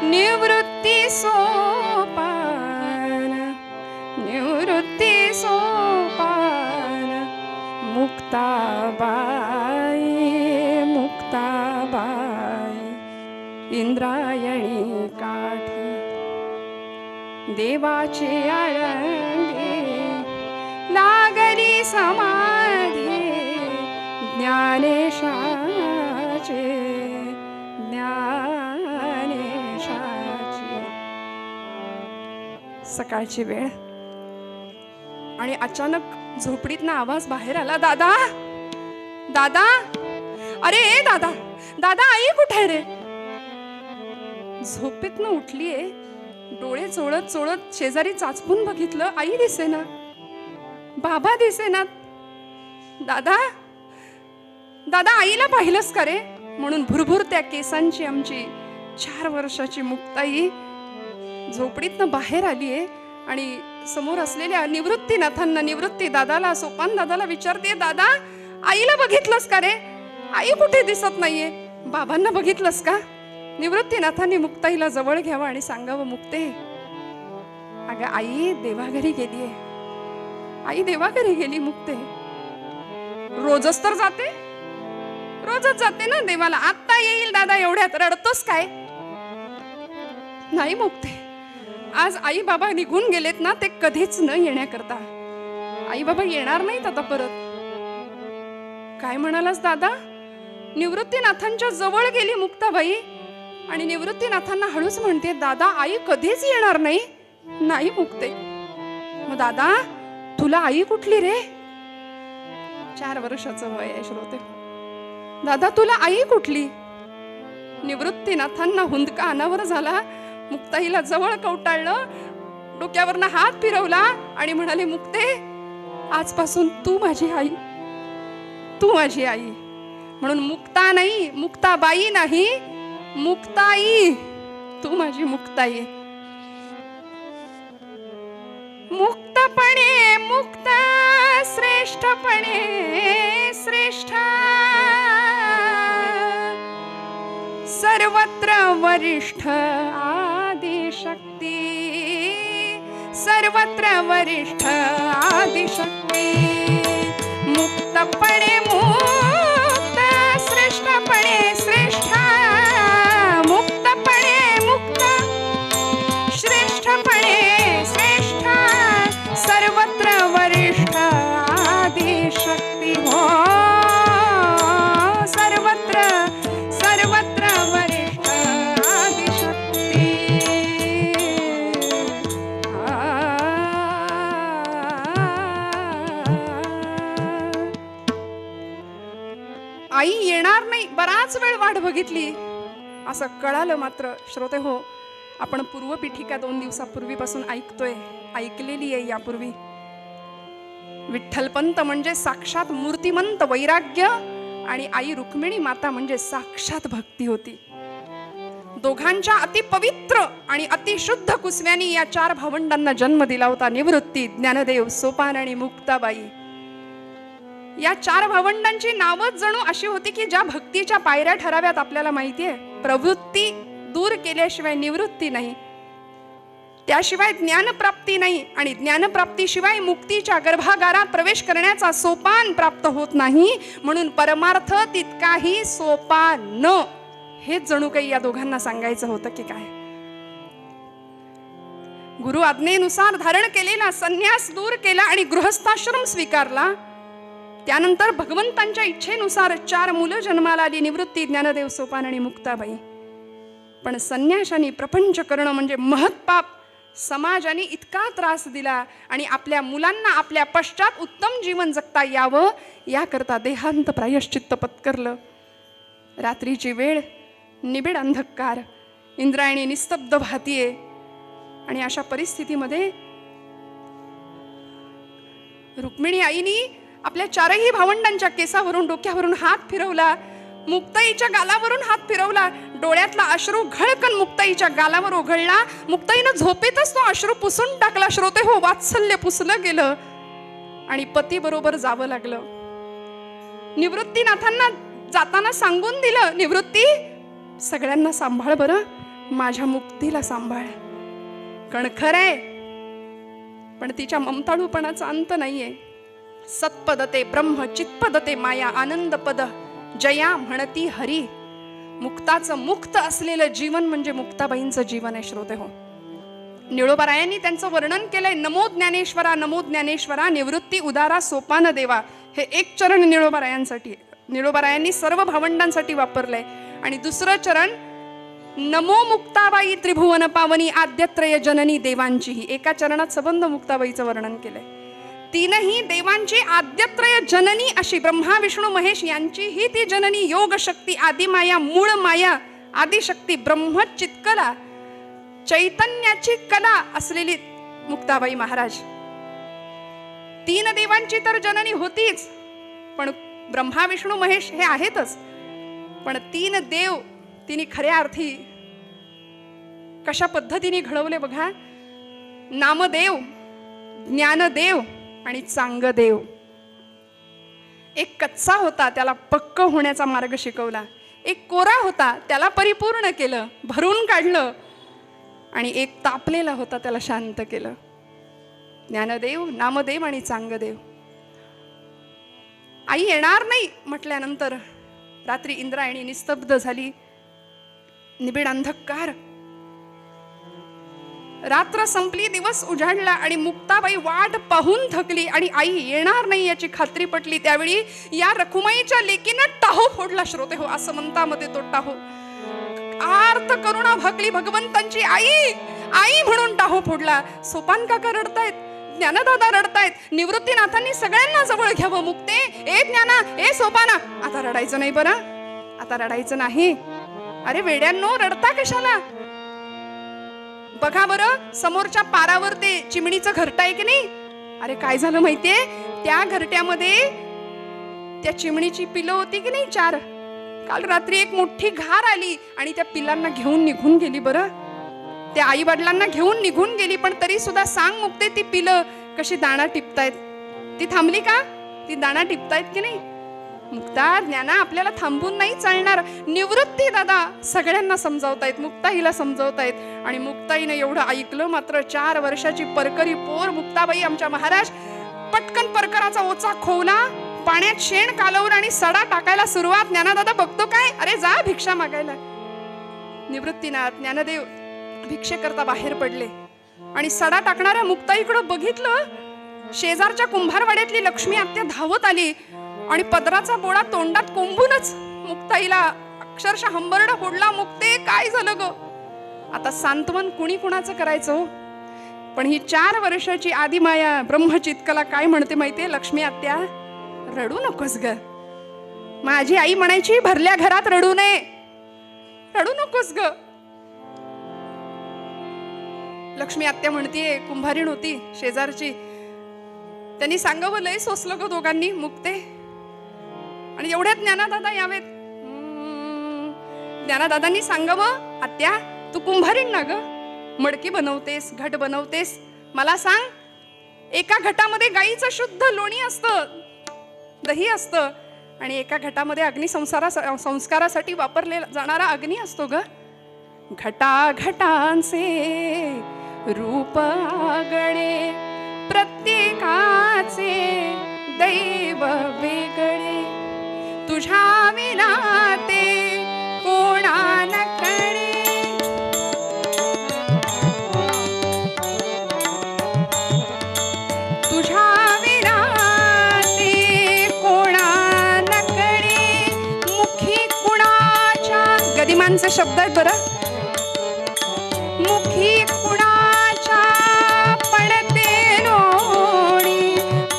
निवृत्ती सोपान निवृत्ती सोपान मुक्ताबाई मुक्ताबाई इंद्रायणी काठी देवाची आळंदी लागली समाधी ज्ञानेशाचे ज्ञानेशाचे. सकाळची वेळ आणि अचानक झोपडीतनं आवाज बाहेर आला, दादा दादा, अरे दादा दादा, आई कुठे रे? झोपेतनं उठलीये, डोळे चोळत चोळत शेजारी चाचपून बघितलं, आई दिसेना, बाबा दिसेना. दादा दादा, आईला पाहिलंस का रे? म्हणून भुरभुर त्या केसांची आमची 4 वर्षाची मुक्ताई झोपडीतनं बाहेर आलीये आणि समोर असलेल्या निवृत्तीनाथांना, निवृत्ती दादाला, सोपान दादाला विचारते, दादा आईला बघितलंस का रे? आई कुठे दिसत नाहीये. बाबांना बघितलंस का? निवृत्तीनाथांनी मुक्ताईला जवळ घ्यावं आणि सांगावं, मुक्ते अगं आई देवाघरी गेलीये, आई देवाघरी गेली. मुक्ते रोजच तर जाते, रोजच जाते ना देवाला. आत्ता येईल दादा, एवढ्यात रडतोस काय? नाही मुक्ते, आज आई बाबा निघून गेलेत ना, ते कधीच न येण्याकरता. आई बाबा येणार नाहीत आता परत. काय म्हणालास दादा? निवृत्तीनाथांच्या जवळ गेली मुक्ताबाई आणि निवृत्तीनाथांना हळूच म्हणते, दादा आई कधीच येणार नाही. नाही मुक्ते. मग दादा तुला आई कुठली रे? 4 वर्षाचं वय आहे श्रोते. दादा तुला आई कुठली? निवृत्तीनाथांना हुंदका अनावर झाला, मुक्ताईला जवळ कवटाळलं, डोक्यावरनं हात फिरवला आणि म्हणाले, मुक्ते आजपासून तू माझी आई, तू माझी आई. म्हणून मुक्ता नाही, मुक्ताबाई नाही, मुक्ताई, तू माझी मुक्ताई. मुक्तपणे मुक्त, श्रेष्ठपणे श्रेष्ठ, सर्वत्र वरिष्ठ आदिशक्ती, सर्वत्र वरिष्ठ आदिशक्ती. मुक्तपणे मुक्त, श्रेष्ठपणे श्रेष्ठ, मुक्तपणे मुक्त, श्रेष्ठपणे श्रेष्ठ, सर्वत्र वरिष्ठ आदिशक्ती. हो सर्वत्र सर्वत्र वरिष्ठ आदिशक्ती. आई येणार नाही, बराच वेळ वाट बघितली असं कळालं. मात्र श्रोते हो, आपण पूर्वपीठिका 2 दिवसापूर्वीपासून ऐकतोय, ऐकलेली आहे यापूर्वी. विठ्ठलपंत म्हणजे साक्षात मूर्तिमंत वैराग्य आणि आई रुक्मिणी माता म्हणजे साक्षात भक्ती होती. दोघांच्या अतिपवित्र आणि अतिशुद्ध कुसव्यांनी या 4 भावंडांना जन्म दिला होता. निवृत्ती, ज्ञानदेव, सोपान आणि मुक्ताबाई. या 4 भावंडांची नावच जणू अशी होती की ज्या भक्तीच्या पायऱ्या ठराव्यात आपल्याला माहितीये. प्रवृत्ती दूर केल्याशिवाय निवृत्ती नाही, त्याशिवाय ज्ञानप्राप्ती नाही आणि ज्ञानप्राप्तीशिवाय मुक्तीच्या गर्भागारात प्रवेश करण्याचा सोपान प्राप्त होत नाही. म्हणून परमार्थ तितकाही सोपान न, हेच जणू काही या दोघांना सांगायचं होतं की काय. गुरु आज्ञेनुसार धारण केलेला संन्यास दूर केला आणि गृहस्थाश्रम स्वीकारला. त्यानंतर भगवंतांच्या इच्छेनुसार 4 मुलं जन्माला आली, निवृत्ती, ज्ञानदेव, सोपान आणि मुक्ताबाई. पण संन्याशाने प्रपंच करणं म्हणजे महत्पाप. समाजाने इतका त्रास दिला आणि आपल्या मुलांना आपल्या पश्चात उत्तम जीवन जगता यावं याकरता देहांत प्रायश्चित्त पत्करलं. रात्रीची वेळ, निबिड अंधकार, इंद्रायणी निस्तब्ध भातीये आणि अशा परिस्थितीमध्ये रुक्मिणी आईनी आपल्या 4ही भावंडांच्या केसावरून, डोक्यावरून हात फिरवला, मुक्ताईच्या गालावरून हात फिरवला. डोळ्यातला अश्रू घळकन मुक्ताईच्या गालावर ओघळला. मुक्ताईनं झोपेतच तो अश्रू पुसून टाकला. श्रोते हो, वात्सल्य पुसलं गेलं आणि पती बरोबर जावं लागलं. निवृत्तीनाथांना जाताना सांगून दिलं, निवृत्ती सगळ्यांना सांभाळ बरं, माझ्या मुक्तीला सांभाळ. कणखर आहे, पण तिच्या ममताळूपणाचा अंत नाहीये. सत्पदते ब्रह्म चित्पदते माया आनंदपद जया म्हणती हरी. मुक्ताचं मुक्त असलेलं जीवन म्हणजे मुक्ताबाईंचं जीवन आहे श्रोते हो. निळोबारायांनी त्यांचं वर्णन केलंय. नमो ज्ञानेश्वरा निवृत्ती उदारा सोपान देवा. हे एक चरण निळोबारायांसाठी, निळोबारायांनी सर्व भावंडांसाठी वापरलंय. आणि दुसरं चरण नमो मुक्ताबाई त्रिभुवन पावनी आद्यत्रय जननी देवांचीही. एका चरणात सबंध मुक्ताबाईचं वर्णन केलंय. तीनही देवांची आद्यत्रय जननी अशी ब्रह्मा विष्णू महेश यांचीही ती जननी योग शक्ती आदिमाया मूळ माया आदिशक्ती ब्रह्म चित्कला चैतन्याची कला असलेली मुक्ताबाई महाराज. तीन देवांची तर जननी होतीच, पण ब्रह्मा विष्णू महेश हे आहेतच, पण तीन देव तिने खऱ्या अर्थी कशा पद्धतीने घडवले बघा. नामदेव, ज्ञानदेव आणि चांगदेव. एक कच्चा होता त्याला पक्क होण्याचा मार्ग शिकवला, एक कोरा होता त्याला परिपूर्ण केलं, भरून काढलं, आणि एक तापलेला होता त्याला शांत केलं. ज्ञानदेव, नामदेव आणि चांगदेव. आई येणार नाही म्हटल्यानंतर रात्री इंद्रायणी निस्तब्ध झाली. निबिड अंधकार. रात्र संपली, दिवस उजाडला आणि मुक्ताबाई वाट पाहून थकली आणि आई येणार नाही याची खात्री पटली. त्यावेळी या रखुमाईच्या लेकीनं टाहो फोडला श्रोते हो. असं म्हणतामध्ये तो टाहो आर्त करुणा भाकली भगवंतांची आई आई म्हणून टाहो फोडला. सोपान काका रडतायत, ज्ञानदादा रडतायत. निवृत्तीनाथांनी सगळ्यांना जवळ घ्यावं. मुक्ते, ए ज्ञाना, ए सोपाना. आता रडायचं नाही बरं, आता रडायचं नाही. अरे वेड्यांनो, रडता कशाला? बघा बरं, समोरच्या पारावर ते चिमणीचं घरटं आहे की नाही. अरे काय झालं माहितीये, त्या घरट्यामध्ये त्या चिमणीची पिलं होती की नाही 4. काल रात्री एक मोठी घार आली आणि त्या पिलांना घेऊन निघून गेली. बरं, त्या आई वडिलांना घेऊन निघून गेली, पण तरी सुद्धा सांग मुक्ते, ती पिलं कशी दाणा टिपतायत. ती थांबली का? ती दाणा टिपतायत की नाही. मुक्ता, ज्ञाना, आपल्याला थांबून नाही चालणार. निवृत्ती दादा सगळ्यांना समजावतायत, मुक्ताईला समजावतायत. आणि मुक्ताईने एवढं ऐकलं. मात्र 4 वर्षाची परकरी पोर मुक्ताबाई आमच्या महाराज पटकन परकराचा ओचा खोवला, पाण्यात शेण कालवलं आणि सडा टाकायला सुरुवात. ज्ञानादादा बघतो काय, अरे जा भिक्षा मागायला. निवृत्तीनाथ, ज्ञानदेव भिक्षे करता बाहेर पडले आणि सडा टाकणाऱ्या मुक्ताईकडे बघितलं. शेजारच्या कुंभारवाड्यातली लक्ष्मी आत्या धावत आली आणि पदराचा बोळा तोंडात कोंबूनच मुक्ताईला अक्षरशः हंबरडा फोडला. मुक्ते, काय झालं ग? आता सांत्वन कुणी कुणाचं करायचं? पण ही 4 वर्षाची आदिमाया ब्रह्मचित्कला काय म्हणते माहितीये? लक्ष्मी आत्या, रडू नकोस ग. माझी आई म्हणायची, भरल्या घरात रडू नये, रडू नकोस ग. लक्ष्मी आत्या म्हणतीये, कुंभारीण होती शेजारची, त्यांनी सांगावं, लय सोसलं ग दोघांनी मुक्ते. आणि एवढ्यात ज्ञानादादा यावेत. ज्ञानादादांनी सांगावं, आत्या तू कुंभारीण ना ग, मडकी बनवतेस, घट बनवतेस. मला सांग, एका घटामध्ये गाईचं शुद्ध लोणी असतं, दही असतं, आणि एका घटामध्ये संस्कारासाठी वापरले जाणारा अग्नी असतो ग. घटा घटांचे रूप आगळे, प्रत्येकाचे दैव वेगळे. तुझ्या विना ते कोणा न कळे, तुझ्या विना ते कोणा न कळे. मुखी कुणाच्या, गदिमांचे शब्द आहेत बरं. मुखी कुणाच्या पडते लोणी,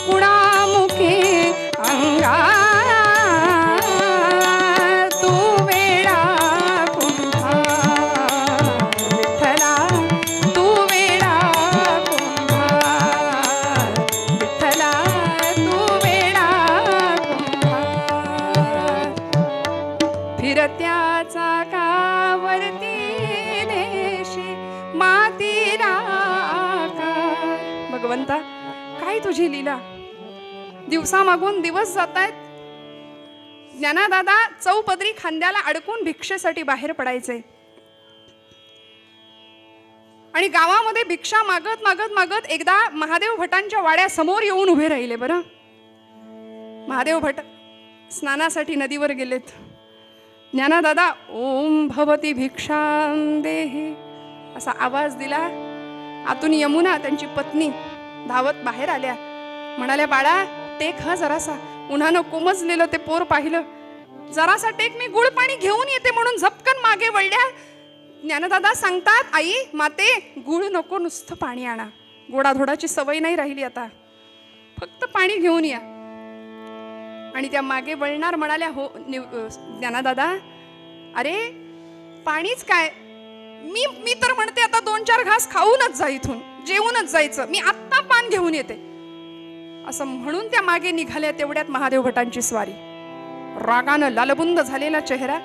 कुणा मुखे अंगा. भगवंता, काय तुझी लीला. दिवसा मागून दिवस जातायत. ज्ञानादादा चौपदरी खांद्याला अडकून भिक्षेसाठी बाहेर पडायचे आणि गावामध्ये भिक्षा मागत मागत मागत एकदा महादेव भटांच्या वाड्यासमोर येऊन उभे राहिले. बरं, महादेव भट स्नानासाठी नदीवर गेलेत. ज्ञानदादा ओम भवती भिक्षां देहि असा आवाज दिला. आतून यमुना त्यांची पत्नी धावत बाहेर आल्या. म्हणाल्या, बाळा टेक हा जरासा. उन्हानं कोमजलेलं ते पोर पाहिलं. जरासा टेक, मी गुळ पाणी घेऊन येते म्हणून झपकन मागे वळल्या. ज्ञानदादा सांगतात, आई माते गुळ नको, नुसतं पाणी आणा. गोडाधोडाची सवय नाही राहिली आता, फक्त पाणी घेऊन या. आणि त्या मागे वळणार म्हणाल्या, हो ज्ञानदादा, अरे पाणीच काय, मी तर म्हणते आता 2-4 घास खाऊनच जा, इथून जेवूनच जायचं, मी आत्ता पान घेऊन येते. असं म्हणून त्या मागे निघाल्या. तेवढ्यात महादेव भटांची स्वारी. रागानं लालबुंद झालेला चेहरा,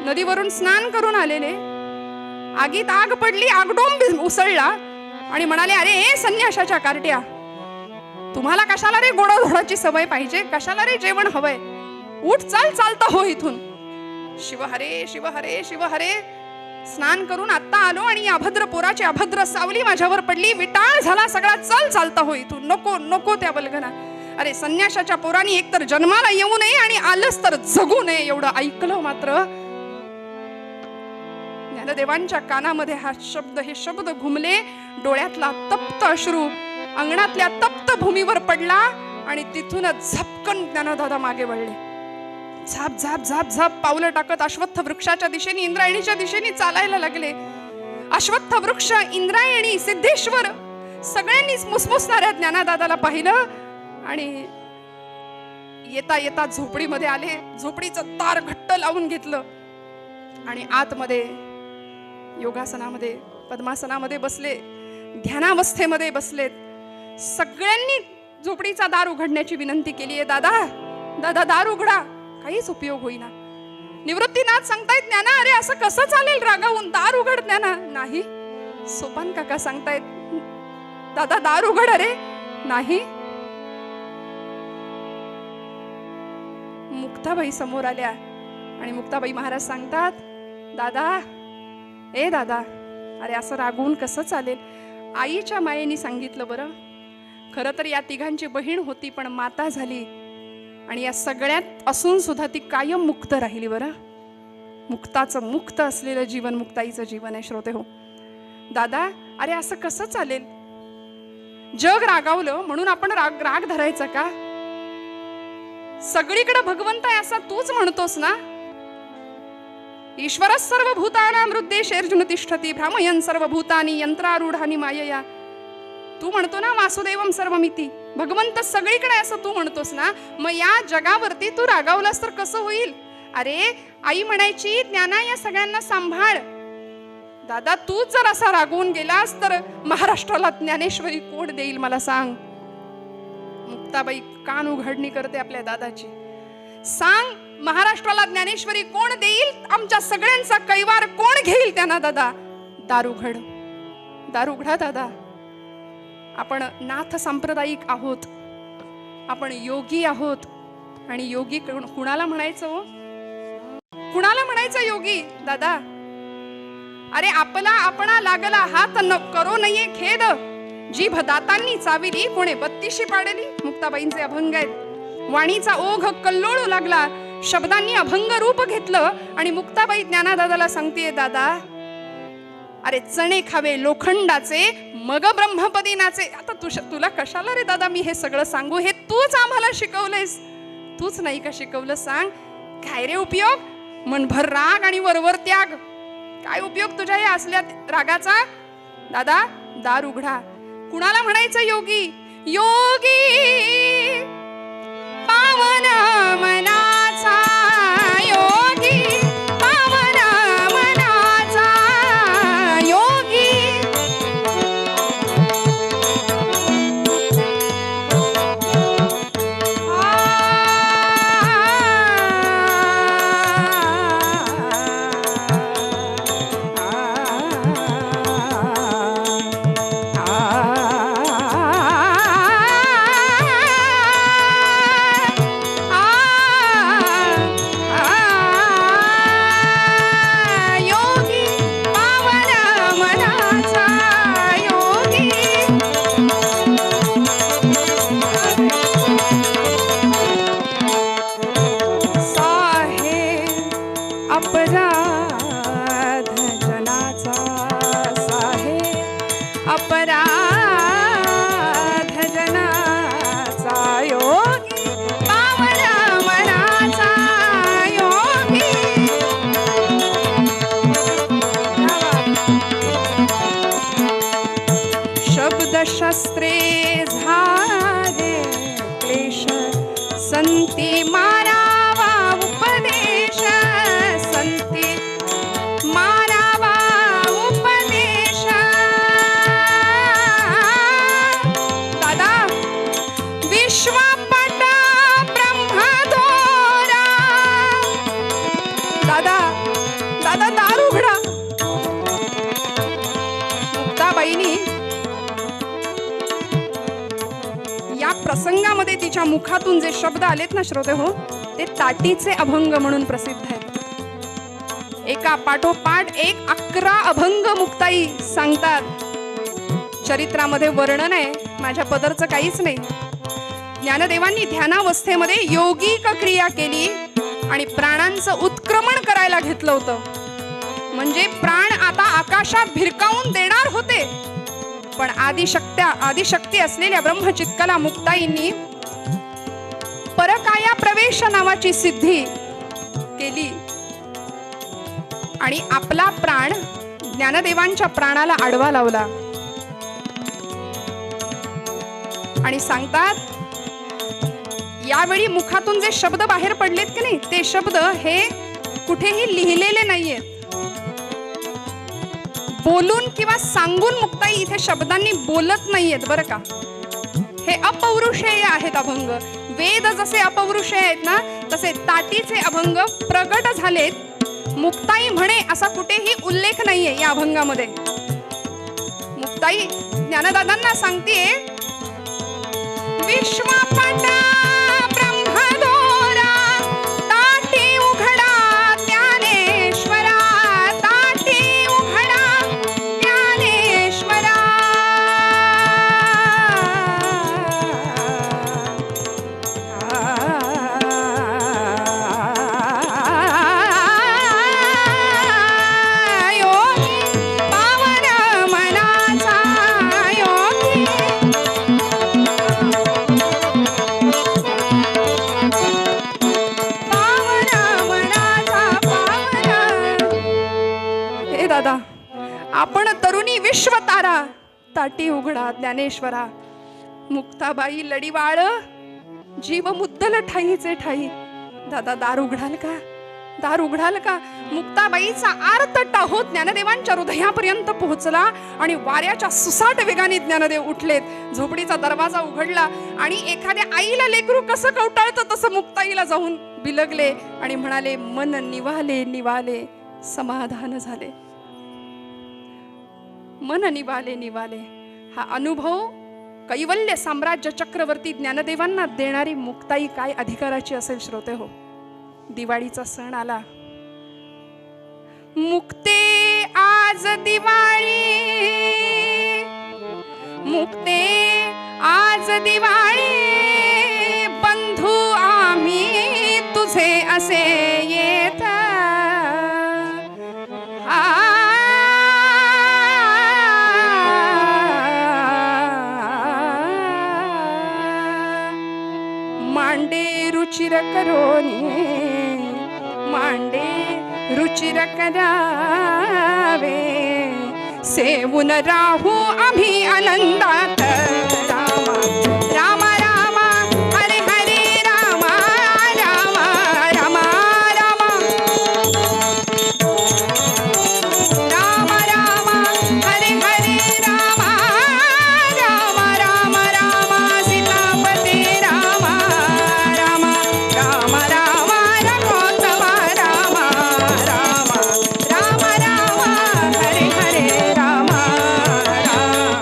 नदीवरून स्नान करून आलेले, आगीत आग पडली, आगडोंब उसळला आणि म्हणाले, अरे संन्याशाच्या कार्ट्या, तुम्हाला कशाला रे गोडाधोडाची सवय पाहिजे, कशाला रे जेवण हवंय, उठ चाल, चालता हो इथून. शिव हरे शिव हरे शिव हरे. स्नान करून आत्ता आलो आणि अभद्र पोराची अभद्र सावली माझ्यावर पडली, विटाळ झाला सगळा, चल चालता हो इथून. नको नको त्या बलगना. अरे संन्याशाच्या पोरांनी एकतर जन्माला येऊ नये आणि आलंच तर जगू नये, एवढं ऐकलं मात्र ज्ञानदेवांच्या कानामध्ये हे शब्द घुमले. डोळ्यातला तप्त अश्रू अंगणातल्या तप्त भूमीवर पडला आणि तिथूनच झपकन ज्ञानदादा मागे वळले. झाप झाप झाप झाप पावलं टाकत अश्वत्थ वृक्षाच्या दिशेने, इंद्रायणीच्या दिशेने चालायला लागले. अश्वत्थ वृक्ष, इंद्रायणी, सिद्धेश्वर सगळ्यांनीच मुसमुसणाऱ्या ज्ञानदादाला पाहिलं आणि येता येता झोपडीमध्ये आले. झोपडीचं दार घट्ट लावून घेतलं आणि आतमध्ये योगासनामध्ये, पद्मासनामध्ये बसले, ध्यानावस्थेमध्ये बसलेत. सगळ्यांनी झोपडीचा दार उघडण्याची विनंती केली आहे. दादा दादा दार उघडा. काहीच उपयोग होईना. निवृत्तीनाथ सांगतायत, ज्ञाना अरे असं कसं चालेल रागावून, दार उघड ज्ञाना. नाही. सोपान काका सांगतायत, दादा दार उघड. अरे नाही. मुक्ताबाई समोर आल्या आणि मुक्ताबाई महाराज सांगतात, दादा ए दादा, अरे असं रागवून कसं चालेल. आईच्या मायेने सांगितलं. बरं, खरं तर या तिघांची बहीण होती पण माता झाली आणि या सगळ्यात असून सुद्धा ती कायम मुक्त राहिली. बरं, मुक्ताचं मुक्त असलेलं जीवन मुक्ताईचं जीवन आहे. श्रोते हो, दादा अरे असं कसं चालेल. जग रागावलं म्हणून आपण राग धरायचा का. सगळीकडे भगवंत आहे असा तूच म्हणतोस ना. ईश्वर सर्वभूतानां हृद्देशेर्जुन तिष्ठती भ्रामयन् सर्वभूतानि यंत्रारूढानि मायया. तू म्हणतो ना वासुदेवम सर्वमिती, भगवंत सगळीकडे असं तू म्हणतोस ना. मग या जगावरती तू रागावलास तर कसं होईल. अरे आई म्हणायची, ज्ञाना या सगळ्यांना सांभाळ. दादा तूच जर असा रागवून गेलास तर महाराष्ट्राला ज्ञानेश्वरी कोण देईल मला सांग. मुक्ताबाई कान उघडणी करते आपल्या दादाची. सांग महाराष्ट्राला ज्ञानेश्वरी कोण देईल, आमच्या सगळ्यांचा कैवार कोण घेईल. त्यांना दादा दार उघड, दार उघडा दादा. आपण नाथ सांप्रदायिक आहोत, आपण योगी आहोत. आणि योगी कुणाला म्हणायचं हो, कुणाला म्हणायचं योगी. दादा अरे आपला आपणा लागला हात न करो नये खेद, जीभ दातांनी चाविली कोणे बत्तीशी पाडली. मुक्ताबाईंचे अभंग आहेत. वाणीचा ओघ कल्लोळू लागला, शब्दांनी अभंग रूप घेतलं आणि मुक्ताबाई ज्ञानदादाला सांगतेय, दादा अरे चणे खावे लोखंडाचे मग ब्रह्मपदी नाचे. आता तुला कशाला रे दादा मी हे सगळं सांगू, हे तूच आम्हाला शिकवलंयस, तूच नाही का शिकवलं. सांग काय रे उपयोग, मनभर राग आणि वरवर त्याग. काय उपयोग तुझ्या या असल्या रागाचा. दादा दार उघडा. कुणाला म्हणायचं योगी. योगी पावन मनाचा, योगी पावन मनाचा, योगी त्या प्रसंगामध्ये तिच्या मुखातून जे शब्द आलेत ना श्रोते हो, ते ताटीचे अभंग म्हणून प्रसिद्ध आहेत. एका पाठोपाठ एक 11 अभंग मुक्ताई सांगतात. चरित्रामध्ये वर्णन आहे, माझ्या पदरचं काहीच नाही. ज्ञानदेवांनी ध्यानावस्थेमध्ये योगिक क्रिया केली आणि प्राणांचं उत्क्रमण करायला घेतलं होतं. म्हणजे प्राण आता आकाशात भिरकावून देणार होते, पण आदिशक्ती असलेल्या ब्रह्मचित्कला मुक्ताईंनी परकाया प्रवेश नावाची सिद्धी केली आणि आपला प्राण ज्ञानदेवांच्या प्राणाला आडवा लावला. आणि सांगतात, यावेळी मुखातून जे शब्द बाहेर पडलेत की नाही, ते शब्द हे कुठेही लिहिलेले नाहीयेत. बोलून किंवा सांगून मुक्ताई इथे शब्दांनी बोलत नाहीयेत बरं का. हे अपौरुषेय आहेत अभंग. वेद जसे अपौरुषेय आहेत ना, तसे ताटीचे अभंग प्रगट झालेत. मुक्ताई म्हणे असा कुठेही उल्लेख नाहीये या अभंगामध्ये. मुक्ताई ज्ञानदादांना सांगते, विश्वपटा ब्रह्मदोरा ताटी उघडा ज्ञानेश्वरा, ताटी उघडा ज्ञानेश्वरा. आपण तरुणी विश्वतारा ताटी उघडा ज्ञानेश्वरा. मुक्ताबाई लढीवाळ जीव मुद्दल ठाईचे ठाई. दादा दार उघडाल का, दार उघडाल का. मुक्ताबाईचा आर्त टाहो ज्ञानदेवांच्या हृदयापर्यंत पोहोचला आणि वाऱ्याच्या सुसाट वेगाने ज्ञानदेव उठलेत. झोपडीचा दरवाजा उघडला आणि एखाद्या आईला लेकरू कसं कवटाळतं तसं मुक्ताईला जाऊन बिलगले आणि म्हणाले, मन निवाले निवाले समाधान झाले. मन निवाले निवाले. हा अनुभव कैवल्य साम्राज्य चक्रवर्ती ज्ञानदेवांना देणारी मुक्ताई काय अधिकाराची असेल श्रोते हो. दिवाळीचा सण आला. मुक्ते आज दिवाळी, मुक्ते आज दिवाळी, बंधू आम्ही तुझे असे येत. मांडे रुचिर करोनी, मांडे रुचिर करावे, सेवून राहू आम्ही आनंदात. रामा रामा रामा हरे हरे रामा रामा रामा रामा रामा रामा हरे हरे रामा रामा रामा रामा सीतापते रामा रामा रामा रामा रघोत्तमा रामा रामा रामा रामा हरे हरे रामा रामा.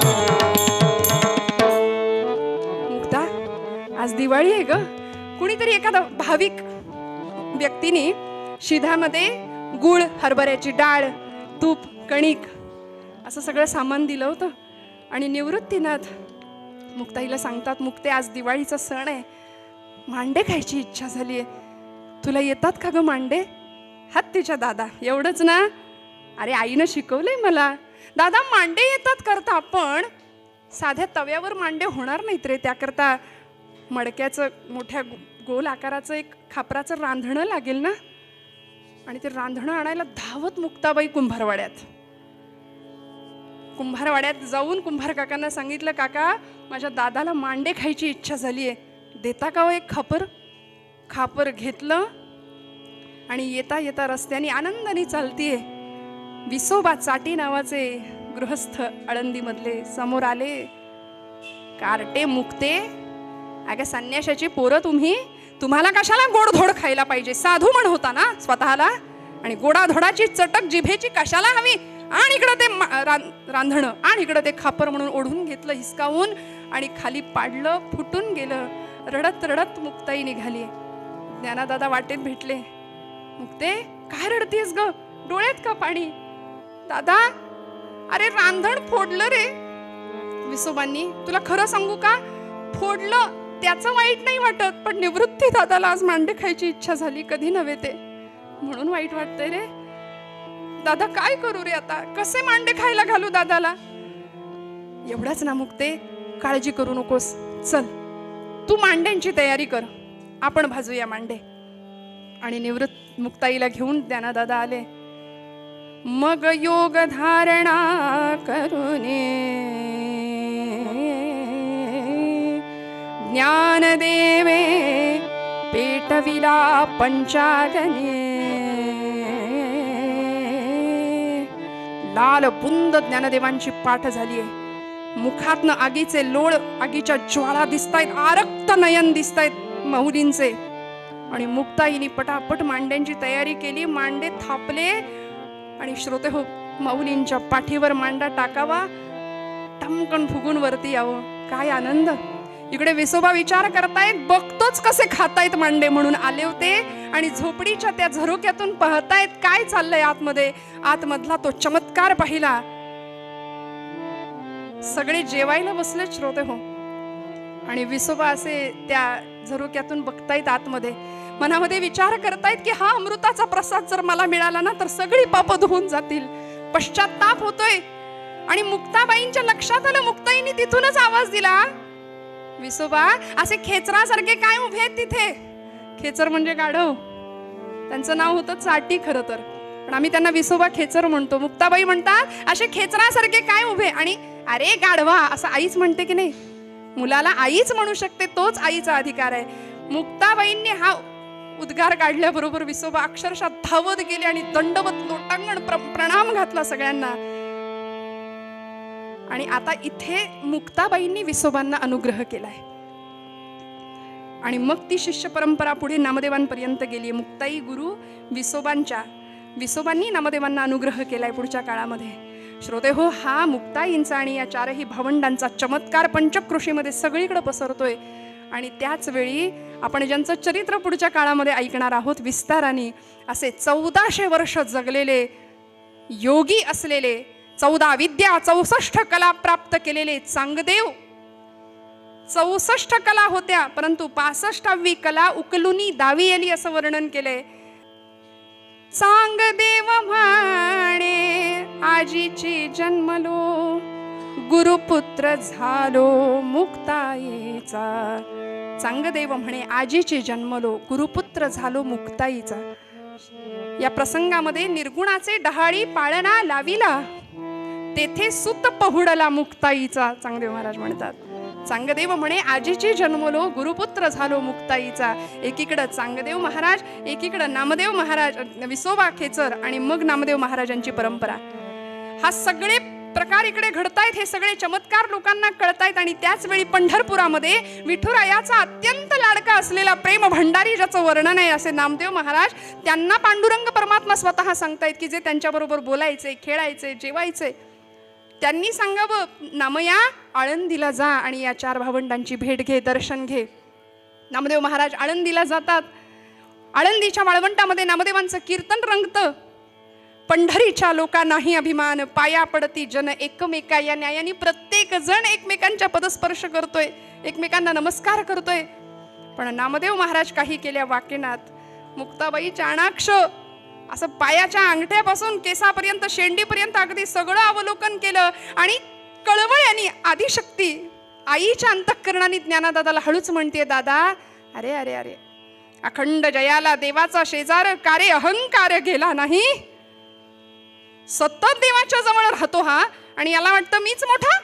मुक्ता, आज दिवाळी आहे ग. कुणीतरी एखादा भाविक व्यक्तीने शिधामध्ये गुळ, हरभऱ्याची डाळ, तूप, कणिक असं सगळं सामान दिलं होतं. आणि निवृत्तीनाथ मुक्ताईला सांगतात, मुक्ते आज दिवाळीचा सण आहे, मांडे खायची इच्छा झाली आहे, तुला येतात का ग मांडे. हात तिच्या दादा, एवढंच ना. अरे आईनं शिकवलंय मला. दादा मांडे येतात करता, पण साध्या तव्यावर मांडे होणार नाहीत रे. त्याकरता मडक्याचं मोठ्या गोल आकाराचं एक खापराचं रांधणं लागेल ना. आणि ते रांधणं आणायला धावत मुक्ताबाई कुंभारवाड्यात जाऊन कुंभार काकांना सांगितलं, काका माझ्या दादाला मांडे खायची इच्छा झाली आहे, देता का हो एक खापर. खापर घेतलं आणि येता येता रस्त्याने आनंदाने चालतीये. विसोबा चाटी नावाचे गृहस्थ आळंदीमधले समोर आले. कार्टे मुक्ते, अगं संन्याशाची पोरं तुम्हाला कशाला गोडधोड खायला पाहिजे. साधू म्हण होता ना स्वतःला, आणि गोडाधोडाची चटक जिभेची कशाला हवी. आणि इकडं ते रांधणं, आणि इकडं ते खापर म्हणून ओढून घेतलं हिसकावून आणि खाली पाडलं, फुटून गेलं. रडत रडत मुक्ताई निघाली. ज्ञानादादा वाटेत भेटले. मुक्ते, काय रडतीस ग? डोळ्यात का पाणी? दादा, अरे रांधण फोडलं रे विसोबांनी. तुला खरं सांगू का, फोडलं त्याचं वाईट नाही वाटत, पण निवृत्ती दादाला आज मांडे खायची इच्छा झाली, कधी नव्हे ते, म्हणून वाईट वाटतंय रे. दादा काय करू रे आता, कसे मांडे खायला घालू दादाला? एवढाच ना मुक्ते, काळजी करू नकोस, चल तू मांड्यांची तयारी कर, आपण भाजूया मांडे. आणि निवृत्त मुक्ताईला घेऊन ज्ञानदादा आले. मग योग धारणा करुने ज्ञानदेवे पेटविला पंचागने. लाल बुंद ज्ञानदेवांची पाठ झालीये. मुखातनं आगीचे लोळ, आगीच्या ज्वाळा दिसतायत, आरक्त नयन दिसतायत माऊलींचे. आणि मुक्ताईनी पटापट मांड्यांची तयारी केली. मांडे थापले आणि श्रोते हो, माऊलींच्या पाठीवर मांडा टाकावा, टमकन फुगून वरती यावं. काय आनंद. इकडे विसोबा विचार करतायत, बघतोच कसे खातायत मांडे म्हणून आले होते. आणि झोपडीच्या त्या झरोक्यातून पाहतायत काय चाललंय आतमध्ये. आतमधला तो चमत्कार पाहिला. सगळे जेवायला बसले श्रोते हो, आणि विसोबा असे त्या झरोक्यातून बघतायत आतमध्ये. मनामध्ये विचार करतायत की हा अमृताचा प्रसाद जर मला मिळाला ना तर सगळी पाप धुवून जातील. पश्चाताप होतोय. आणि मुक्ताबाईंच्या लक्षात आलं, मुक्ताईंनी तिथूनच आवाज दिला, विसोबा असे खेचरासारखे काय उभे आहेत तिथे. खेचर म्हणजे गाढव, त्यांचं नाव होतं चाटी खरं तर, पण आम्ही त्यांना विसोबा खेचर म्हणतो. मुक्ताबाई म्हणतात असे खेचरासारखे काय उभे. आणि अरे गाढवा असं आईच म्हणते की नाही, मुलाला आईच म्हणू शकते, तोच आईचा अधिकार आहे. मुक्ताबाईंनी हा उद्गार काढल्याबरोबर विसोबा अक्षरशः धावत गेले आणि दंडवत लोटांगण प्रणाम घातला सगळ्यांना. आणि आता इथे मुक्ताबाईंनी विसोबांना अनुग्रह केलाय. आणि मग ती शिष्य परंपरा पुढे नामदेवांपर्यंत गेली. मुक्ताई गुरु विसोबांनी नामदेवांना अनुग्रह केलाय पुढच्या काळामध्ये. श्रोते हो, हा मुक्ताईंचा आणि या चारही भावंडांचा चमत्कार पंचक्रोशीमध्ये सगळीकडे पसरतोय. आणि त्याच वेळी आपण ज्यांचं चरित्र पुढच्या काळामध्ये ऐकणार आहोत विस्ताराने, असे 1400 वर्ष जगलेले, योगी असलेले, 14 विद्या 64 कला प्राप्त केलेले चांगदेव. 64 कला होत्या, परंतु 65वी कला उकलुनी दावी आली असं वर्णन केलंय. चांगदेव म्हणे आजीची जन्मलो, गुरुपुत्र झालो मुक्ताईचा. चांगदेव म्हणे आजीची जन्मलो, गुरुपुत्र झालो मुक्ताईचा. या प्रसंगामध्ये निर्गुणाचे डहाळी पाळणा लाविला, तेथे सुत पहुडला मुक्ताईचा. चांगदेव महाराज म्हणतात, चांगदेव म्हणे आजीची जन्मलो, गुरुपुत्र झालो मुक्ताईचा. एकीकडं चांगदेव महाराज, एकीकडं नामदेव महाराज, विसोबा खेचर, आणि मग नामदेव महाराजांची परंपरा. हा सगळे प्रकार इकडे घडतायत, हे सगळे चमत्कार लोकांना कळतायत. आणि त्याच वेळी पंढरपुरामध्ये विठुरायाचा अत्यंत लाडका असलेला प्रेम भंडारी ज्याचं वर्णन आहे असे नामदेव महाराज, त्यांना पांडुरंग परमात्मा स्वतः सांगतायत की जे त्यांच्याबरोबर बोलायचे, खेळायचे, जेवायचे, त्यांनी सांगावं, नामया आळंदीला जा आणि या 4 भावंडांची भेट घे, दर्शन घे. नामदेव महाराज आळंदीला जातात. आळंदीच्या वाळवंटामध्ये नामदेवांचं कीर्तन रंगतं. पंढरीच्या लोकांनाही अभिमान, पाया पडती जन एकमेका. या न्यायाने प्रत्येक जण एकमेकांच्या पदस्पर्श करतोय, एकमेकांना नमस्कार करतोय. पण नामदेव महाराज काही केल्या वाकेनात. मुक्ताबाई चाणाक्ष असं पायाच्या अंगठ्यापासून केसापर्यंत, शेंडीपर्यंत अगदी सगळं अवलोकन केलं. आणि कळवळ्याने आदिशक्ती आईच्या अंतःकरणाने ज्ञानदादाला हळूच म्हणते, दादा अरे अरे अरे, अखंड जयाला देवाचा शेजार, कारे अहंकार गेला नाही. सतत देवाच्या जवळ राहतो हा, आणि याला वाटतं मीच मोठा,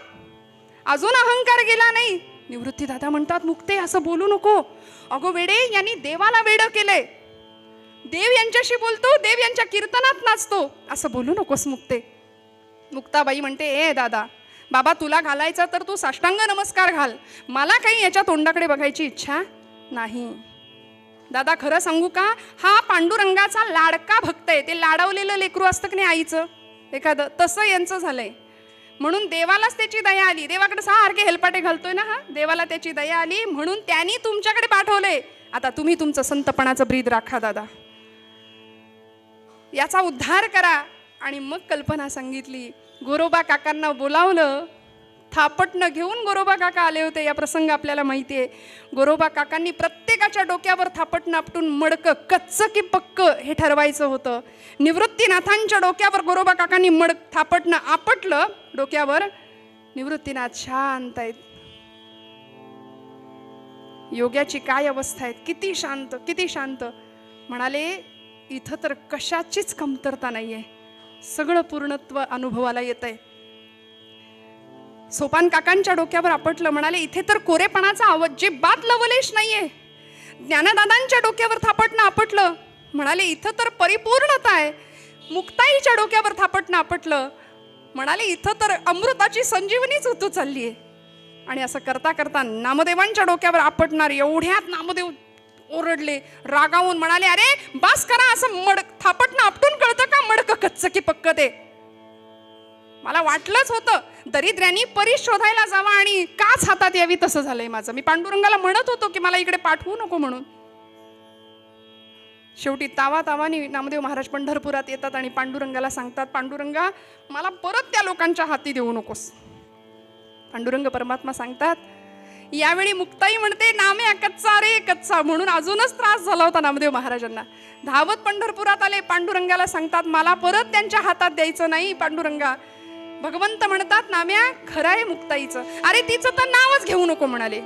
अजून अहंकार गेला नाही. निवृत्ती दादा म्हणतात, मुक्ते असं बोलू नको. अगो वेडे, यांनी देवाला वेडं केलंय. देव यांच्याशी बोलतो, देव यांच्या कीर्तनात नाचतो, असं बोलू नकोस मुक्ते. मुक्ताबाई म्हणते, ए दादा, बाबा तुला घालायचा तर तू साष्टांग नमस्कार घाल, मला काही याच्या तोंडाकडे बघायची इच्छा नाही. दादा खरं सांगू का, हा पांडुरंगाचा लाडका भक्त आहे. ते लाडवलेलं लेकरू असतं की नाही आईचं, एखादं, तसं यांचं झालंय. म्हणून देवालाच त्याची दया आली. देवाकडे सारखे हेलपाटे घालतोय ना हा, देवाला त्याची दया आली म्हणून त्यांनी तुमच्याकडे पाठवलंय. आता तुम्ही तुमचं संतपणाचं ब्रीद राखा दादा, याचा उद्धार करा. आणि मग कल्पना सांगितली. गोरोबा काकांना बोलावलं, थापटणं घेऊन गोरोबा काका आले होते. या प्रसंग आपल्याला माहिती आहे. गोरोबा काकांनी प्रत्येकाच्या डोक्यावर थापटणं आपटून मडकं कच्चं की पक्क हे ठरवायचं होतं. निवृत्तीनाथांच्या डोक्यावर गोरोबा काकांनी थापटणं आपटलं डोक्यावर. निवृत्तीनाथ शांत आहेत. योग्याची काय अवस्था आहे, किती शांत, किती शांत. म्हणाले इथं तर कशाचीच कमतरता नाहीये, सगळं पूर्णत्व अनुभवाला येत आहे. सोपान काकांच्या डोक्यावर आपटलं. म्हणाले इथे तर कोरेपणाचा अजिबात लवलेश नाहीये. ज्ञानदादांच्या डोक्यावर थापटणं आपटलं. म्हणाले इथं तर परिपूर्णता आहे. मुक्ताईच्या डोक्यावर थापटणं आपटलं. म्हणाले इथं तर अमृताची संजीवनीच उतू चालली आहे. आणि असं करता करता नामदेवांच्या डोक्यावर आपटणार एवढ्यात नामदेव ओरडले, रागावून म्हणाले अरे बास करा, असं थापटणं आपटून कळतं का मडकं कच्चं की पक्क ते. मला वाटलंच होतं दरिद्र्यांनी परी शोधायला जावा आणि काच हातात यावी, तसं झालंय माझं. मी पांडुरंगाला म्हणत होतो की मला इकडे पाठवू नको म्हणून. शेवटी तावातावानी नामदेव महाराज पंढरपुरात येतात आणि पांडुरंगाला सांगतात, पांडुरंगा मला परत त्या लोकांच्या हाती देऊ नकोस. पांडुरंग परमात्मा सांगतात. यावेळी मुक्ताई म्हणते नाम्या कच्चा रे कच्चा, म्हणून अजूनच त्रास झाला होता नामदेव महाराजांना. धावत पंढरपुरात आले, पांडुरंगाला सांगतात मला परत त्यांच्या हातात द्यायचं नाही. पांडुरंगा भगवंत म्हणतात नाम्या खरं आहे मुक्ताईचं. अरे तिचं तर नावच घेऊ नको म्हणाले.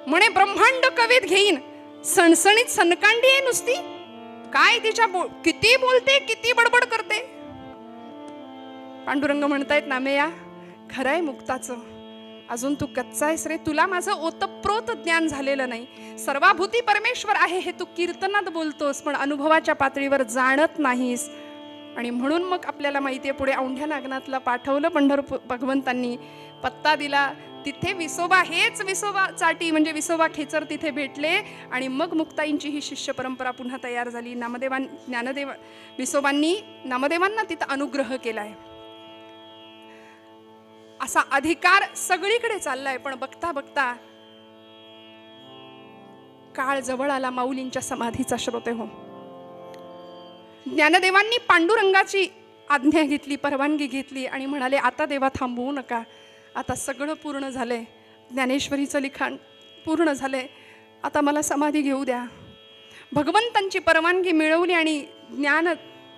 म्हणे ब्रह्मांड कवीत घेईन, सणसणीत सनकांडी आहे नुसती. काय तिच्या किती बोलते, किती बडबड करते. पांडुरंग म्हणतायत नाम्या खरं आहे मुक्ताचं, अजून तू कच्चा आहेस रे. तुला माझं ओतप्रोत ज्ञान झालेलं नाही. सर्वाभूती परमेश्वर आहे हे तू कीर्तनात बोलतोस, पण अनुभवाच्या पातळीवर जाणत नाहीस. आणि म्हणून मग आपल्याला माहिती आहे पुढे औंढ्या नागनाथला पाठवलं पंढरपूर भगवंतांनी, पत्ता दिला. तिथे विसोबा हेच विसोबा चाटी म्हणजे विसोबा खेचर तिथे भेटले. आणि मग मुक्ताईंची ही शिष्य परंपरा पुन्हा तयार झाली. ज्ञानदेव विसोबांनी नामदेवांना तिथं अनुग्रह केलाय. असा अधिकार सगळीकडे चाललाय. पण बघता बघता काळ जवळ आला माऊलींच्या समाधीचा. श्रोते हो, ज्ञानदेवांनी पांडुरंगाची आज्ञा घेतली, परवानगी घेतली आणि म्हणाले आता देवा थांबवू नका, आता सगळं पूर्ण झालंय, ज्ञानेश्वरीचं लिखाण पूर्ण झालंय, आता मला समाधी घेऊ द्या. भगवंतांची परवानगी मिळवली आणि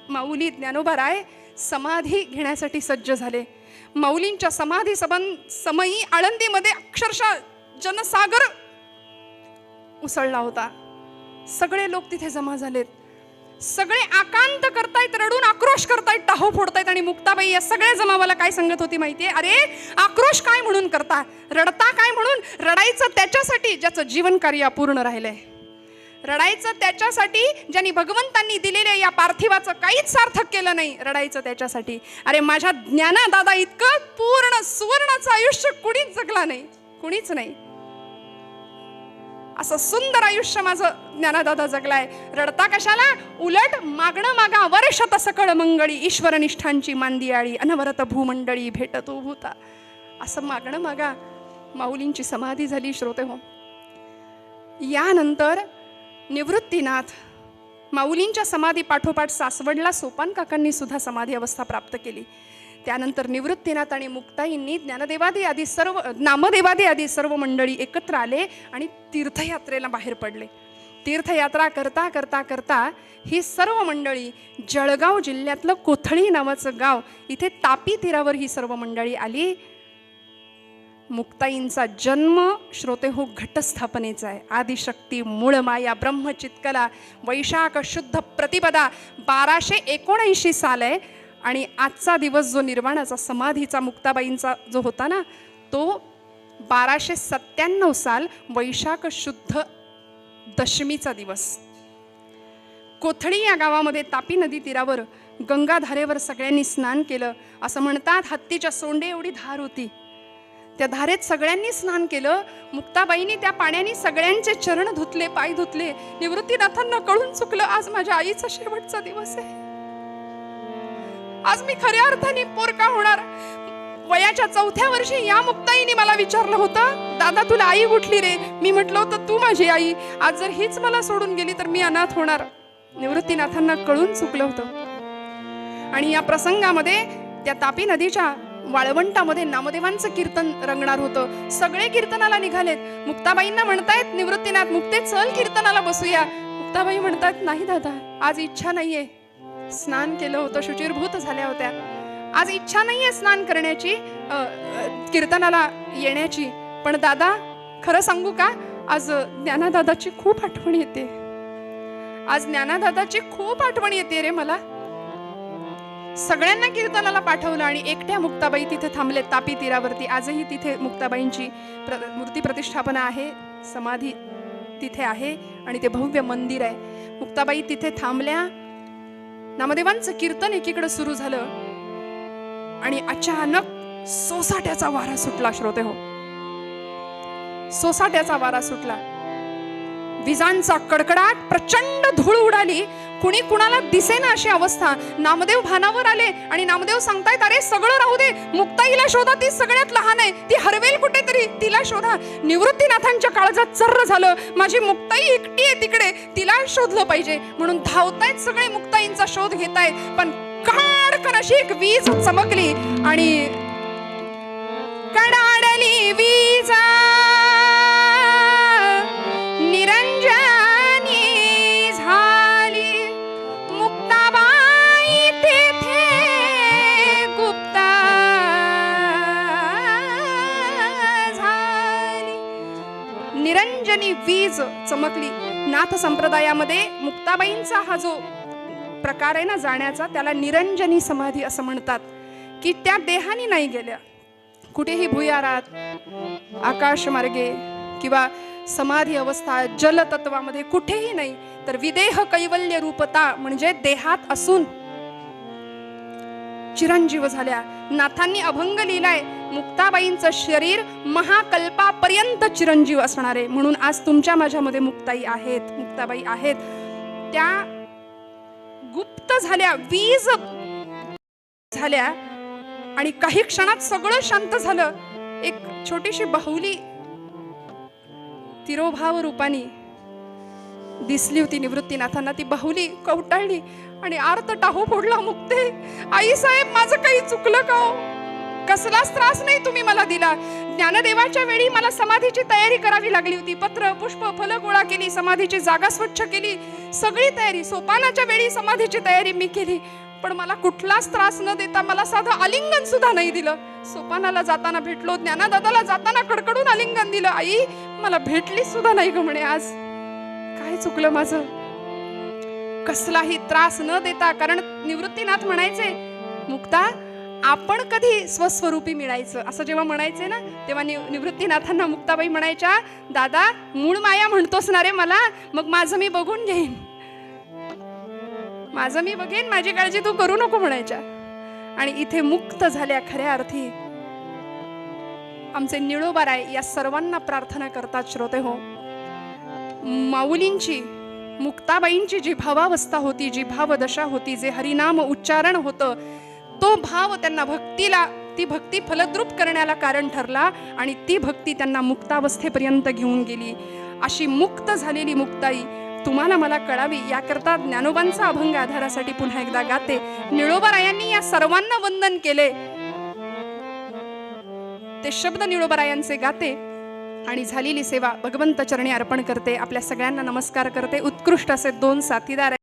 माऊली ज्ञानोबा राय समाधी घेण्यासाठी सज्ज झाले. माऊलींच्या समाधी समयी आळंदीमध्ये अक्षरशः जनसागर उसळला होता. सगळे लोक तिथे जमा झालेत. सगळे आकांत करतायत, रडून आक्रोश करतायत, टाहो फोडतायत. आणि मुक्ताबाई या सगळ्या जमावाला काय सांगत होती माहितीये? अरे आक्रोश काय म्हणून करता, रडता काय म्हणून? रडायचं त्याच्यासाठी ज्याचं जीवन कार्य अपूर्ण राहिलंय. रडायचं त्याच्यासाठी ज्यांनी भगवंतांनी दिलेल्या या पार्थिवाचं काहीच सार्थक केलं नाही. रडायचं त्याच्यासाठी अरे माझ्या ज्ञानदादा इतकं पूर्ण सुवर्णाचं आयुष्य कुणीच जगला नाही, कुणीच नाही. असं सुंदर आयुष्य माझं ज्ञानदादा जगलाय. रडता कशाला? उलट मागणं मागा वर्षत सकळ मंगळी, ईश्वरनिष्ठांची मांदियाळी, अनवरत भूमंडळी भेटतो भूता. असं मागणं मागा. माऊलींची समाधी झाली. श्रोते हो, यानंतर निवृत्तीनाथ माऊलींच्या समाधी पाठोपाठ सासवडला सोपान काकांनी सुद्धा समाधी अवस्था प्राप्त केली. त्यानंतर निवृत्तीनाथ आणि मुक्ताईंनी नामदेवादी आदी सर्व मंडळी एकत्र आले आणि तीर्थयात्रेला बाहेर पडले. तीर्थयात्रा करता करता करता ही सर्व मंडळी जळगाव जिल्ह्यातलं कोथळी नावाचं गाव, इथे तापी तीरावर ही सर्व मंडळी आली. मुक्ताईंचा जन्म श्रोते हो घटस्थापनेचा आहे. आदिशक्ती मूळ माया ब्रह्मचित्कला वैशाख शुद्ध प्रतिपदा 1279 साल आहे. आणि आजचा दिवस जो निर्वाणाचा समाधीचा मुक्ताबाईंचा जो होता ना, तो 1297 साल वैशाख शुद्ध दशमीचा दिवस. कोथळी या गावामध्ये तापी नदी तीरावर गंगाधारेवर सगळ्यांनी स्नान केलं. असं म्हणतात हत्तीच्या सोंडे एवढी धार होती, त्या धारेत सगळ्यांनी स्नान केलं. मुक्ताबाईंनी त्या पाण्याने सगळ्यांचे चरण धुतले, पाय धुतले. निवृत्तीनाथांना कळून चुकलं आज माझ्या आईचा शेवटचा दिवस आहे. आज मी खऱ्या अर्थाने पोरका होणार. वयाच्या 4थ्या वर्षी या मुक्ताईने मला विचारलं होतं, दादा तुला आई कुठली रे? मी म्हटलं होतं तू माझी आई. आज जर हीच मला सोडून गेली तर मी अनाथ होणार. निवृत्तीनाथांना कळून चुकलं होतं. आणि या प्रसंगामध्ये त्या तापी नदीच्या वाळवंटामध्ये नामदेवांचं कीर्तन रंगणार होतं. सगळे कीर्तनाला निघालेत. मुक्ताबाईंना म्हणतायत निवृत्तीनाथ, मुक्ते चल कीर्तनाला बसूया. मुक्ताबाई म्हणतात नाही दादा, आज इच्छा नाहीये. स्नान केलं होतं, शुचिर्भूत झाल्या होत्या. आज इच्छा नाहीये स्नान करण्याची, कीर्तनाला येण्याची. पण दादा खरं सांगू का, आज ज्ञानादादाची खूप आठवण येते. आज ज्ञानादादाची खूप आठवण येते रे मला. सगळ्यांना कीर्तनाला पाठवलं आणि एकट्या मुक्ताबाई तिथे थांबले तापी तीरावरती. आजही तिथे मुक्ताबाईंची मूर्ती प्रतिष्ठापना आहे, समाधी तिथे आहे आणि ते भव्य मंदिर आहे. मुक्ताबाई तिथे थांबल्या. नामदेवांचं कीर्तन एकीकडे सुरू झालं आणि अचानक सोसाट्याचा वारा सुटला. श्रोते हो, सोसाट्याचा वारा सुटला. विजांचा कडकडाट, प्रचंड धूळ उडाली. कुणी कुणाला दिसेना अशी अवस्था. नामदेव भानावर आले आणि नामदेव सांगतायत, अरे सगळं राहू दे, मुक्ताईला शोधा, ती सगळ्यात लहान आहे, ती हरवेल कुठेतरी, तिला शोधा. निवृत्तीनाथांच्या काळजात चर्र झालं, माझी मुक्ताई एकटी आहे तिकडे, तिला शोधलं पाहिजे. म्हणून धावतायत सगळे, मुक्ताईंचा शोध घेतायत. पण कडकन अशी एक वीज चमकली आणि कडाडली वीज निरंजनी झाली. मुक्ताबाई तेथे गुप्ता झाली. निरंजनी वीज चमकली. नाथ संप्रदायामध्ये मुक्ताबाईंचा हा जो प्रकार आहे ना जाण्याचा, त्याला निरंजनी समाधी असं म्हणतात. की त्या देहाने नाही गेल्या, कुठेही भुयारात, आकाशमार्गे किंवा समाधी अवस्था जलतत्वामध्ये कुठेही नाही, तर विदेह कैवल्य रूपता म्हणजे देहात असून चिरंजीव झाल्या. नाथांनी अभंग लिहिलाय, मुक्ताबाईंचं शरीर महाकल्पापर्यंत चिरंजीव असणार आहे. म्हणून आज तुमच्या माझ्यामध्ये मुक्ताई आहेत, मुक्ताबाई आहेत. त्या गुप्त झाल्या, वीज झाल्या आणि काही क्षणात सगळं शांत झालं. एक छोटीशी बाहुली तिरोभाव रूपाने दिसली होती निवृत्तीनाथांना. ती बाहुली कवटाळली आणि आर्त टाहू फोडला, मुक्ते आई साहेब माझं काही चुकलं का हो? कसलाच त्रास नाही तुम्ही मला दिला. ज्ञानदेवाच्या वेळी मला समाधीची तयारी करावी लागली होती. पत्र पुष्प फल गोळा केली, समाधीची जागा स्वच्छ केली, सगळी तयारी. सोपानाच्या वेळी समाधीची तयारी मी केली, पण मला कुठलाच त्रास न देता मला साधं आलिंगन सुद्धा नाही दिलं. सोपानाला जाताना भेटलो, ज्ञानदादाला जाताना कडकडून आलिंगन दिलं. आई मला भेटली सुद्धा नाही ग म्हणे. आज काय चुकलं माझं? कसलाही त्रास न देता. कारण निवृत्तीनाथ म्हणायचे, मुक्ता आपण कधी स्वस्वरूपी मिळायचं असं जेव्हा म्हणायचे ना, तेव्हा निवृत्तीनाथांना मुक्ताबाई म्हणायच्या, दादा मूळ माया म्हणतोस ना रे मला, मग माझं मी बघून घेईन, माझं मी बघेन, माझी काळजी तू करू नको म्हणायच्या. आणि इथे मुक्त झाल्या खऱ्या अर्थी. आमचे निळोबाराय या सर्वांना प्रार्थना करतात. श्रोते हो, माऊलींची, मुक्ताबाईंची जी भावावस्था होती, जी भावदशा होती, जे हरिनाम उच्चारण होतं, तो भाव त्यांना भक्तीला, ती भक्ती फलद्रूप करण्याला कारण ठरला आणि ती भक्ती त्यांना मुक्तावस्थेपर्यंत घेऊन गेली. अशी मुक्त झालेली मुक्ताई तुम्हाला मला कळावी याकरता ज्ञानोबांचा अभंग आधारासाठी पुन्हा एकदा गाते. निळोबारायांनी या सर्वांना वंदन केले, ते शब्द निळोबारायांचे गाते आणि झालेली सेवा भगवंत चरणी अर्पण करते. आपल्या सगळ्यांना नमस्कार करते. उत्कृष्ट असे 2 साथीदार